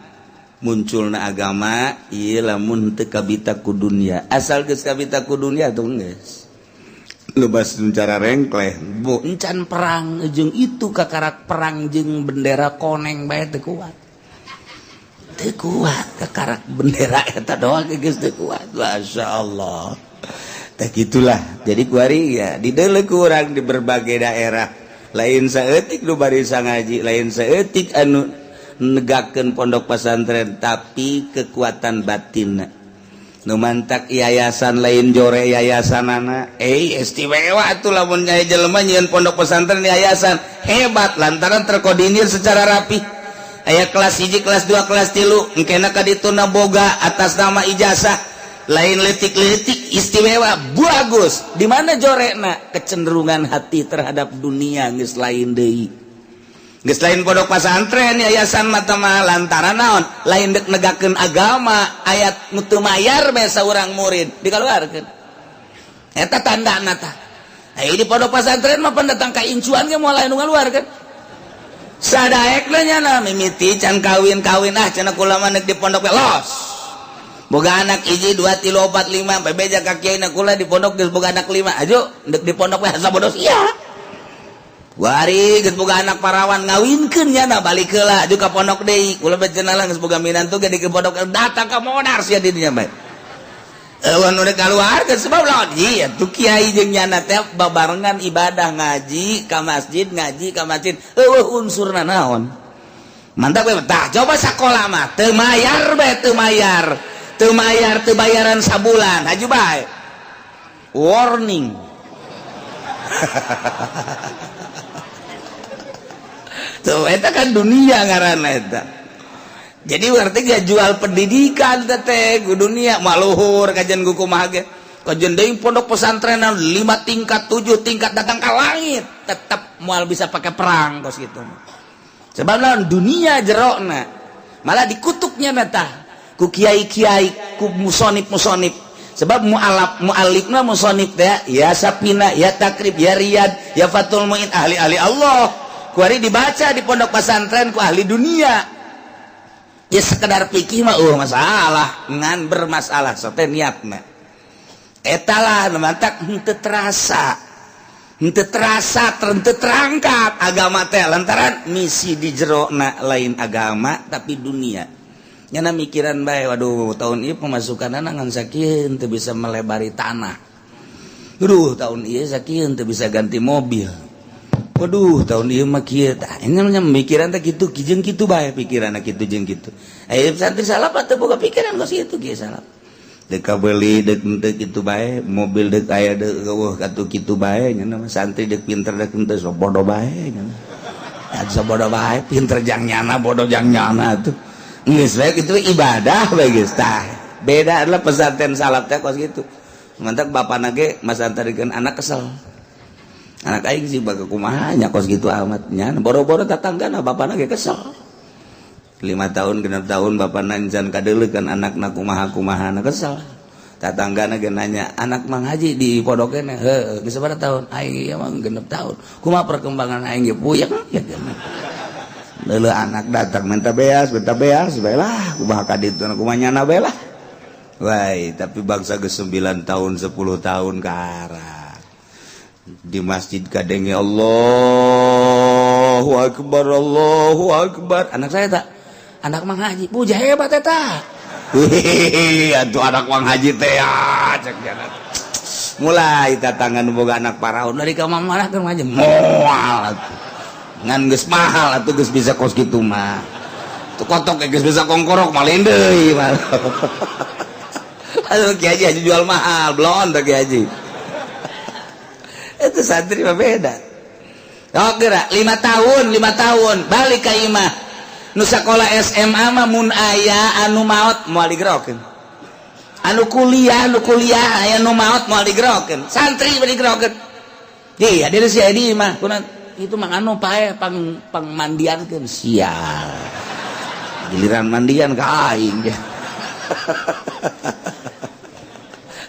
munculna agama ieu lamun teu kabita ku dunia asal geus kabita ku dunia tuh geus leumas cara rengkleh bu encan perang jeung itu kakarak perang jeung bendera koneng bae teu kuat kakarak bendera eta doang geus teu kuat masyaallah teh gitulah jadi kuari ya dideuleuh ku urang di berbagai daerah lain saeutik nu barisa ngaji lain saeutik anu negakeun pondok pesantren tapi kekuatan batinna nu mantak yayasan lain jore yayasan anak istimewa tuh lamun nyai jelema nyieun pondok pesantren yayasan hebat lantaran terkoordinir secara rapi aya kelas 1 kelas 2 kelas 3 engkena kadituna boga atas nama ijazah lain letik-letik istimewa bagus di mana jorena kecenderungan hati terhadap dunia geus lain deui geus lain pondok pesantren yayasan mata mah lantaran naon lain dek negakeun agama ayat nu teu mayar bae saurang murid dikaluarkeun eta tandana tah di pondok pesantren mah pendatang ka incuan ge moal lain nu ngaluarkeun sadaekna nyana mimiti can kawin-kawin cenah kula mah neuk di pondok los boga anak 1 2 3 4 5 bebeja ka kiaina kula di pondok geus boga anak 5 ajo neuk di pondok mah asa bodos iya wari geus boga anak parawan ngawinkeun nya balik heula aju ka pondok deui kula becenah geus boga minantu ge di pondok datang ka modar sia di dinya bae eueun udah kaluarkeun sebab lawan ieu tuh kiai jeung nyana teh babarengan ibadah ngaji ka masjid eueuh unsurna naon mantap bae tah coba sakola mah teu mayar bae teu bayaran sabulan aju bae warning tuh eta kan dunia ngaranna eta jadi berarti gak jual pendidikan teteh ku dunia maluhur kajian kumaha ge kajian deui pondok pesantren 5 tingkat 7 tingkat datang ke langit tetap moal bisa pakai perang kos gitu sebab lawan dunia jerona malah dikutuknya mata ku kiai-kiai ku musonib sebab mu'alifna musonib teh ya sapina ya takrib ya riyad ya fatul mu'in ahli-ahli Allah kuari dibaca di pondok pesantren ku ahli dunia ya sekedar pikir mah masalah ngan bermasalah sote niatna etalah mantak henteu terasa terangkat agama teh lantaran misi di jerona lain agama tapi dunia nyana mikiran bae waduh tahun ieu pemasukanna ngan sakieu teu bisa melebari tanah tahun ieu sakieu teu bisa ganti mobil waduh tahun ieu mah kieu tah ini namanya mikiran teh kitu jeung kitu bae pikiranna kitu jeung kitu aya santri salap teh boga pikiran kos kitu kieu salap dek kabeli dek teu kitu bae mobil dek aya dek eueuh katu kitu bae nya santri dek pinter dek teu so bodoh bae nya so bodoh bae pinter jang nyana bodoh jang nyana tuh geus bae kitu ibadah bae geus tah beda adalah pesantren salap teh kos kitu mantap bapana ge masantarikeun anak kesel anak aing sih baga kumaha nya kos gitu amat nya boro-boro tatanggana bapana ge kesel 5 tahun 6 tahun bapana encan kadeuleukeun anakna kumaha na kesel tatanggana ge nanya anak Mang Haji di pondokna heuh geus sabaraha tahun aing mah 6 tahun kumaha perkembangan aing ge puyeng ya leuleuh anak datang minta beas baelah kumaha ka ditu kumaha nyana baelah wai tapi bangsa geus 9 tahun 10 tahun ka arah di masjid kadenge Allahu Akbar anak saya tak anak Mang Haji puja hebat eta atuh anak Mang Haji teh cek jalan mulai tatangan boga anak paraun dari ka mana keur aja moal ngan geus mahal atuh geus bisa kos kitu mah tuh kotok geus bisa kongkorok malin deui mah aduh Ki Haji jual mahal blon teh Ki Haji itu santri mah beda gerak 5 tahun balik ka imah nu sakola SMA mah mun aya anu maot moal digerokeun anu kuliah aya nu maot moal digerokeun santri mah digerokeun iya dia sia di imah kuna itu mah anu pae pang mandiankeun sial giliran mandian ka aing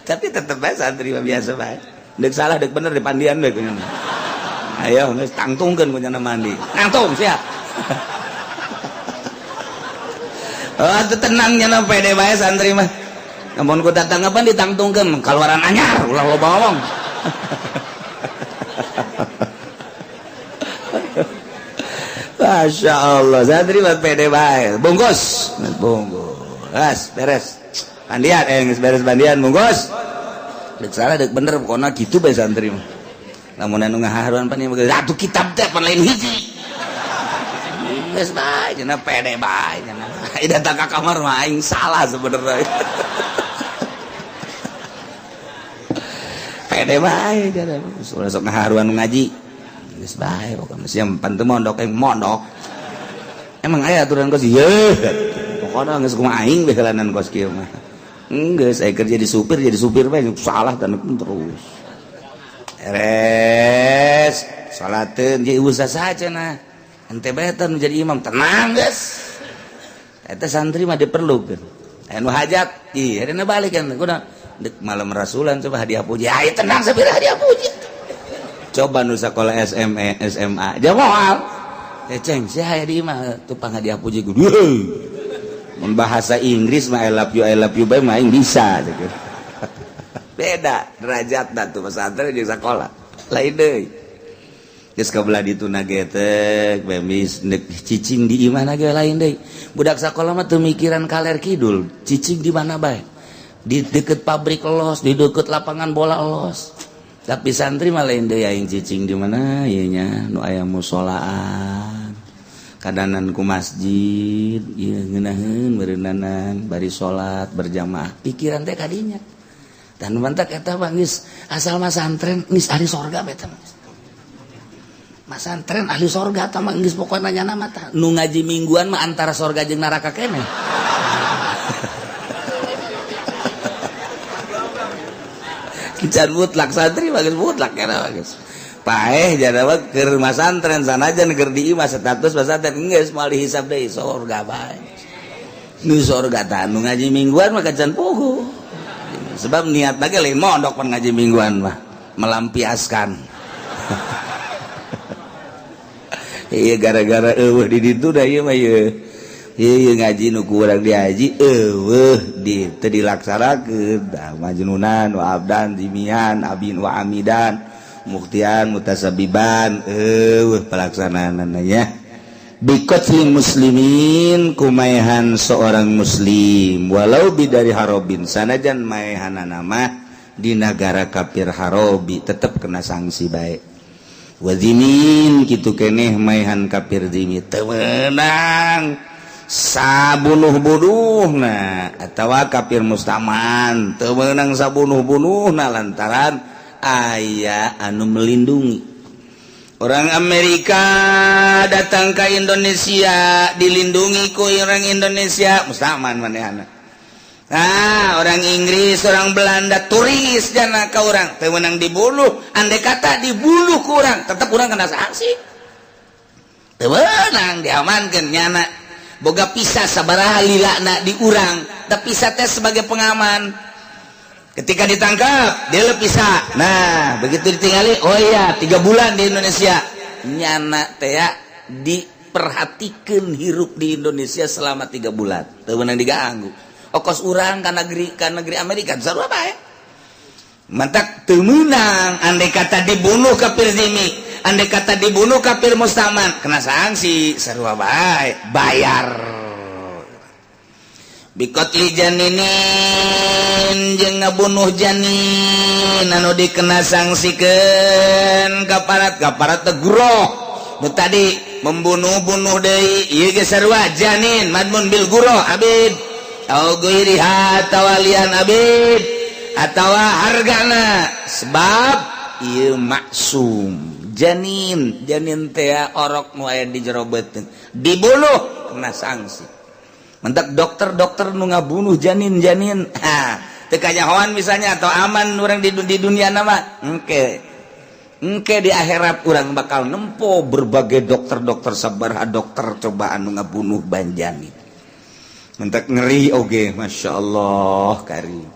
tapi tetep bae santri mah biasa bae dek salah dek bener di pandian dek ayo geus tangtungkeun ku cenah mandi tangtung siap atuh tenang cenah pede bae santri mah namun ku datang apa ditangtungkeun kaluaran anyar ulah loba ngomong Masya Allah santri mah pede bae bungkus beres pandian geus beres pandian bungkus dek salah dek bener pokoknya gitu bae santri mah lamun anu ngaharuan pan ieu atuh kitab teh pan lain hiji geus bae cenah pede bae cenah datang ka kamar mah aing salah sebenarnya pede bae jare sok ngaharuan ngaji geus bae pokona siam pan teu mondok mondok emang aya aturan kos ieu pokona geus kumaha aing behelanan kos kieu mah geus aya kerja jadi supir bae salah dan terus beres salateun jadi usaha saja nah ente betan menjadi imam tenang geus eta santri mah diperlukeun anu hajat iya dina balik kan kudu dek malam rasulan coba hadiah puji ayo tenang sabira hadiah puji coba nu sakola SMA jamoal ceng saya di mah tupang hadiah puji kudu mun bahasa Inggris mah I love you bae mah aing bisa beda derajatna tuh pesantren jeung sakola lain deui geus kabelah dituna ge teh bemis cicing di imah ge lain deui budak sakola mah teu mikiran kaler kidul cicing di mana bae di deket pabrik los, di deket lapangan bola los. Tapi santri mah lain deui aing cicing di mana ieu nya nu aya musolaan. Kadanan ku masjid, ieu ngeunaheun beureunanan bari salat berjamaah. Pikiran teh ka dinya. Dan mantak eta mah geus asal mah santren geus ahli sorga beta mah. Mas santren ahli sorga tah mah geus pokona nyana mah tah. Nu ngaji mingguan mah antara sorga jeung neraka keneh. Kican mutlak santri bagus mutlak kana bagus. Paeh jada mah keur masantren sanajan keur di imah status pasantren geus moal dihisab deui surga bae. Nu surga tah nu ngaji mingguan mah kacan puguh. Sebab niat lagi lain mondok pan ngaji mingguan mah melampiaskan. Iya gara-gara eueuh di ditu da ieu mah ieu. Ieu ngaji nu kurang diaji eueuh teu dilaksanakeun da majnunan wa abdan dimian abin wa amidan muktian mutasabiban eueuh pelaksanaanna nya biqatlil muslimin kumaehan seorang muslim walau bidari harobin sanajan maehanana mah di negara kafir harobi tetep kena sanksi bae wazimin kitu keneh maehan kafir zimi teu meunang sabunuh-bunuhna atawa kafir mustaman teu meunang sabunuh-bunuhna lantaran aya anu melindungi. Orang Amerika datang ke Indonesia dilindungi ku orang Indonesia mustaman manehna. Nah, orang Inggris, orang Belanda turis jana ka urang teu meunang dibunuh, andai kata dibunuh ku urang tetep urang kena sanksi. Teu meunang diamankeun nyana. Boga pisah sabaraha lilana di urang tapi pisah teh sebagai pengaman ketika ditangkap dia pisah nah begitu ditinggali oh iya 3 bulan di Indonesia nyana teh diperhatikeun hirup di Indonesia selama 3 bulan teu meunang diganggu ongkos urang ka negeri Amerika sarua bae mantak teu meunang andai kata dibunuh kafir zimi andai kata dibunuh kafir mustaman kena sanksi sarua bae bayar biqatli janinin jeung ngabunuh janin anu dikena sanksikeun kaparat teh guroh nu tadi membunuh-bunuh deui ieu ge sarua janin madmun bil guroh abid au ghairiha tawalian abid atawa hargana sebab ieu maksum janin teh orok nu aya di jero beuteung dibunuh kena sanksi mentak dokter nu ngabunuh janin teu kanyahoan misalnya atau aman urang di dunia nama engke di akhirat urang bakal nempo berbagai dokter sabaraha dokter cobaan nu ngabunuh ban janin mentak ngeri oge masyaallah karim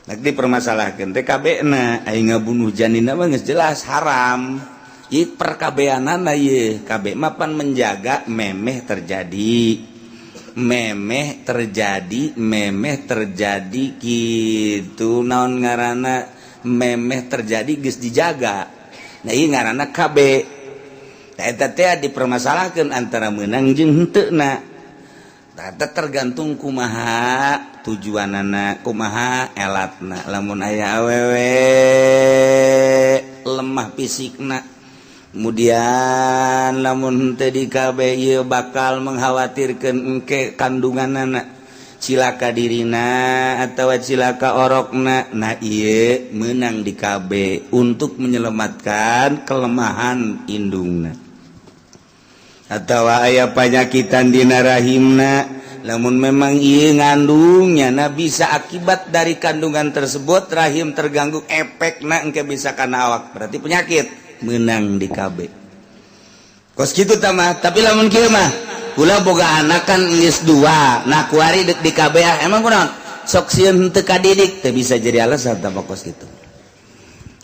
nak dipermasalahkeun teh kabehna aya ngabunuh janin mah geus jelas haram. Ieu perkabeanana ieu kabeh mah pan menjaga memeh terjadi kitu naon ngaranna memeh terjadi geus dijaga. Nah ieu ngaranna kabeh. Tah eta teh dipermasalahkeun antara meunang jeung henteu-na. Tah tergantung kumaha tujuanana kumaha elatna lamun aya awewe lemah fisikna kemudian lamun teu di kabeh ieu bakal mengkhawatirkeun engke kandunganana cilaka dirina atau cilaka orokna, nah ieu menang di KB untuk menyelamatkan kelemahan indungna. Atau aya panyakitan dina rahimna, namun memang ieu ngandungnya nah bisa akibat dari kandungan tersebut rahim terganggu, efekna engke bisa kana awak, berarti penyakit, menang di KB. Kos kitu tah mah, tapi lamun kieu mah ulah boga anak kan geus 2, nah kuari di KB emang kunaon? Sok sieun teu kadidik teu bisa jadi alasan tah kos kitu.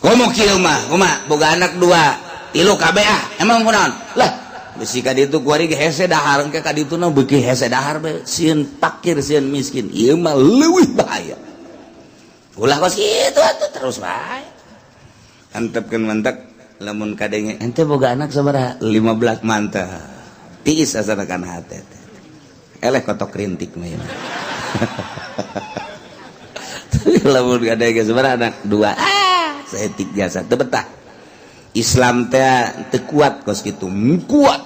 Komo kieu mah, kumaha? Boga anak 2, 3 KB emang kunaon? Lah, bisi ka ditu kuari ge hese dahar engke ka dituna beuki hese dahar be, sieun fakir sieun miskin. Ieu mah leuwih bahaya. Ulah kos kitu atuh terus bae. Antepkeun mantek lamun kadenge ente boga anak sabaraha? 15 mantap. Tiis asana kana hate eleh kotok rintik mah tapi lamun kadenge sabaraha anak 2 saeutik jasa teu betah. Islam teh teu kuat kos kitu, kuat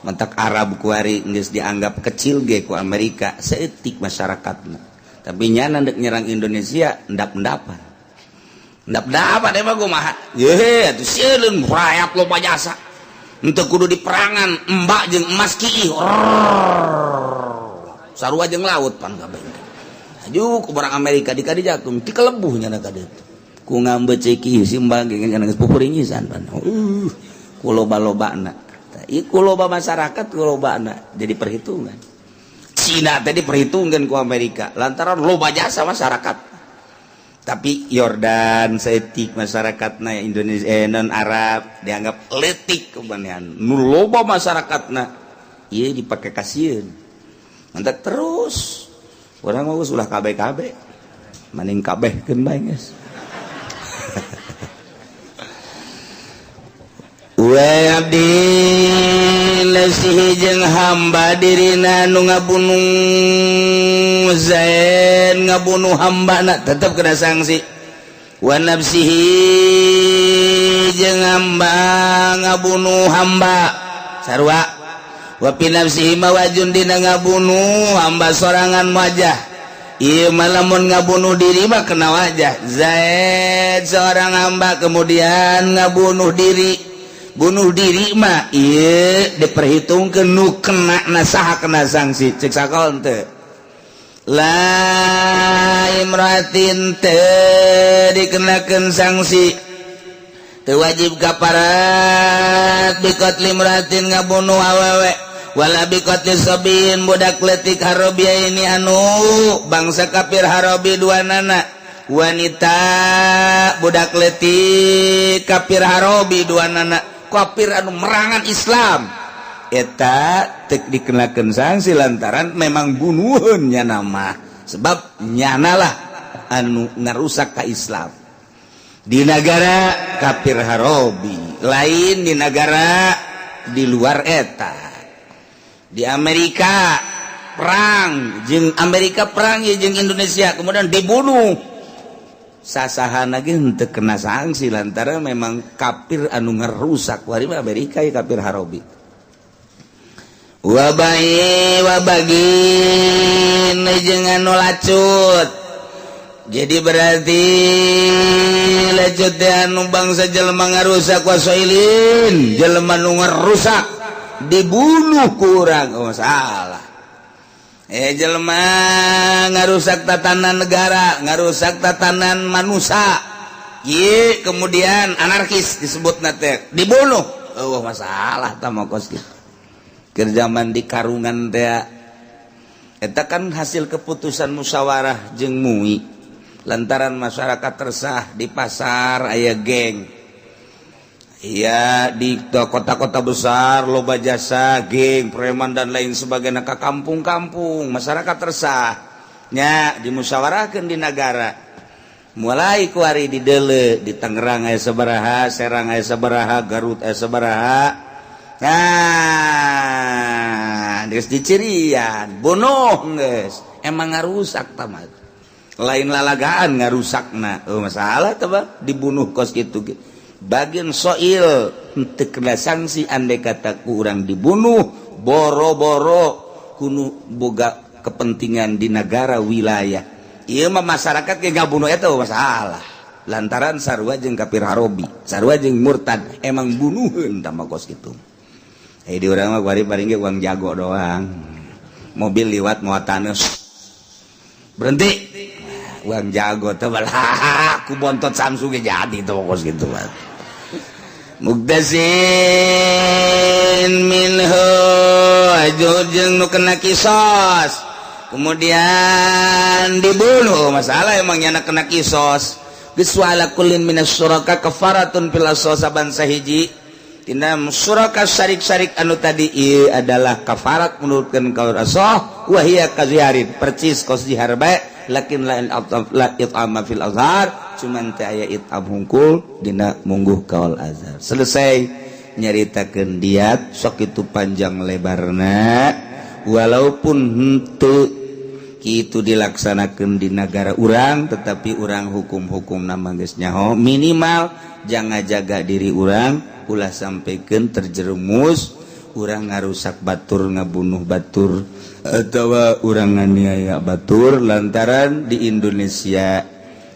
mantak Arab kuari geus dianggap kecil ge ku Amerika, saeutik masyarakatna, tapi nyana deuk nyerang Indonesia endap-endapan emang kumaha ye atuh sieun rakyat loba jasa untuk kudu di perangan mbak jeung emas kiih sarua jeung laut pan kabeh aju ku barang Amerika di kadijakum ti kelebuh nyana ka ditu ku ngambece kiih si mbak ge nyana geus pupuringisan pan ku loba-lobana iku loba masyarakat ku lobana jadi perhitungan. Cina tadi perhitungan ku Amerika lantaran loba jasa masyarakat. Tapi Yordan saeutik masyarakatna Indonesia non Arab dianggap letik kebanean nu loba masyarakatna ieu dipake kasieun mantak terus urang mah ulah kabeh maning kabehkeun bae geus. Wa abdi lasihi jeung hamba dirina nu ngabunuh zain ngabunuh hambana tetep kena sanksi. Wa nafsihi jeung hamba ngabunuh hamba sarua. Wa fi nafsihi mawajun dina ngabunuh hamba sorangan wajah. Ieu mah lamun ngabunuh diri mah kena wajah. Zaid seorang hamba kemudian ngabunuh diri. Bunuh diri mah ieu diperhitungkeun nu kena nasaha kena sanksi cek sakaon teu la imratin teu dikenakeun sanksi teu wajib kaparat biqatli imratin ngabunuh awewe wala biqatli sabin budak leutik harobia ini anu bangsa kafir harobi duanana wanita budak leutik kafir harobi duanana kafir anu merangan Islam eta tek dikenakeun sanksi lantaran memang bunuheun nyana mah sebab nyana lah anu ngarusak ka Islam di negara kafir harobi lain di negara di luar eta di Amerika perang jeung Amerika perang jeung Indonesia kemudian dibunuh sasahana ge henteu kena sanksi lantaran memang kafir anu ngerusak wari mah Amerika ya kafir harobi. Wa bagi jeung anu lacut. Jadi berarti lacut teh anu bangsa jelema ngarusak wasoilin, jelema nu ngerusak dibunuh ku urang salah. Jelema ngarusak tatanan negara, ngarusak tatanan manusia. Ye kemudian anarkis disebut nate dibunuh. Oh masalah tah mokos kitu. Keur zaman di karungan teh eta kan hasil keputusan musyawarah jeung MUI. Lantaran masyarakat resah di pasar aya geng. Iya di kota-kota besar loba jasa geng preman dan lain sebagainya ke kampung-kampung masyarakat resah nya dimusyawarahkeun di negara mulai kuari di Dele di Tangerang aya sabaraha Serang aya sabaraha Garut aya sabaraha nah geus dicirian bunuh geus emang ngarusak tamat lain lalagaan ngarusakna masalah teh dibunuh kos kitu bagian soil teu kena sanksi andai kata ku urang dibunuh boro-boro kudu boga kepentingan di negara wilayah ieu mah masyarakat ge ngabunuh eta masalah lantaran sarua jeung kafir harobi sarua jeung murtad emang bunuheun tama kos kitu di urang mah bari-bari ge uang jago doang mobil liwat muatan berhenti uang jago teh balah ku bontot Samsu ge jadi tama kos kitu mah mugtazin minhu ajujeng nu kena kisos kemudian dibunuh masalah emangnya anak kena kisos geus wala kullin minas suraka kafaratun fil saban sahiji tina suraka syarik-syarik anu tadi ieu adalah kafarat menurutkeun qaul rasul wa hiya kaziharin percis kos dihar bae lakin la it'ama fil azhar cuman teh aya it'am hungkul dina mungguh kaul azhar selesai nyaritakeun diat sok itu panjang lebarna walaupun henteu kitu dilaksanakeun di negara urang tetapi urang hukum-hukum nama geus nyaho minimal jangan jaga diri urang ulah sampaikeun terjerumus urang ngarusak batur ngabunuh batur atawa urang nganiaya batur lantaran di Indonesia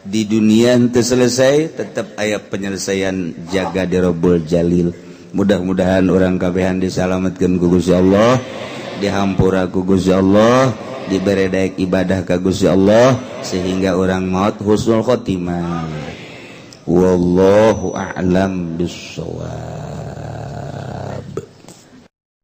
di dunia teu selesai tetap aya penyelesaian jaga di Rabbul Jalil mudah-mudahan urang kabehan disalametkeun ku Gusti Allah dihampura ku Gusti Allah diberi daek ibadah ka Gusti Allah sehingga orang maut husnul khotimah wallahu a'lam bissawab.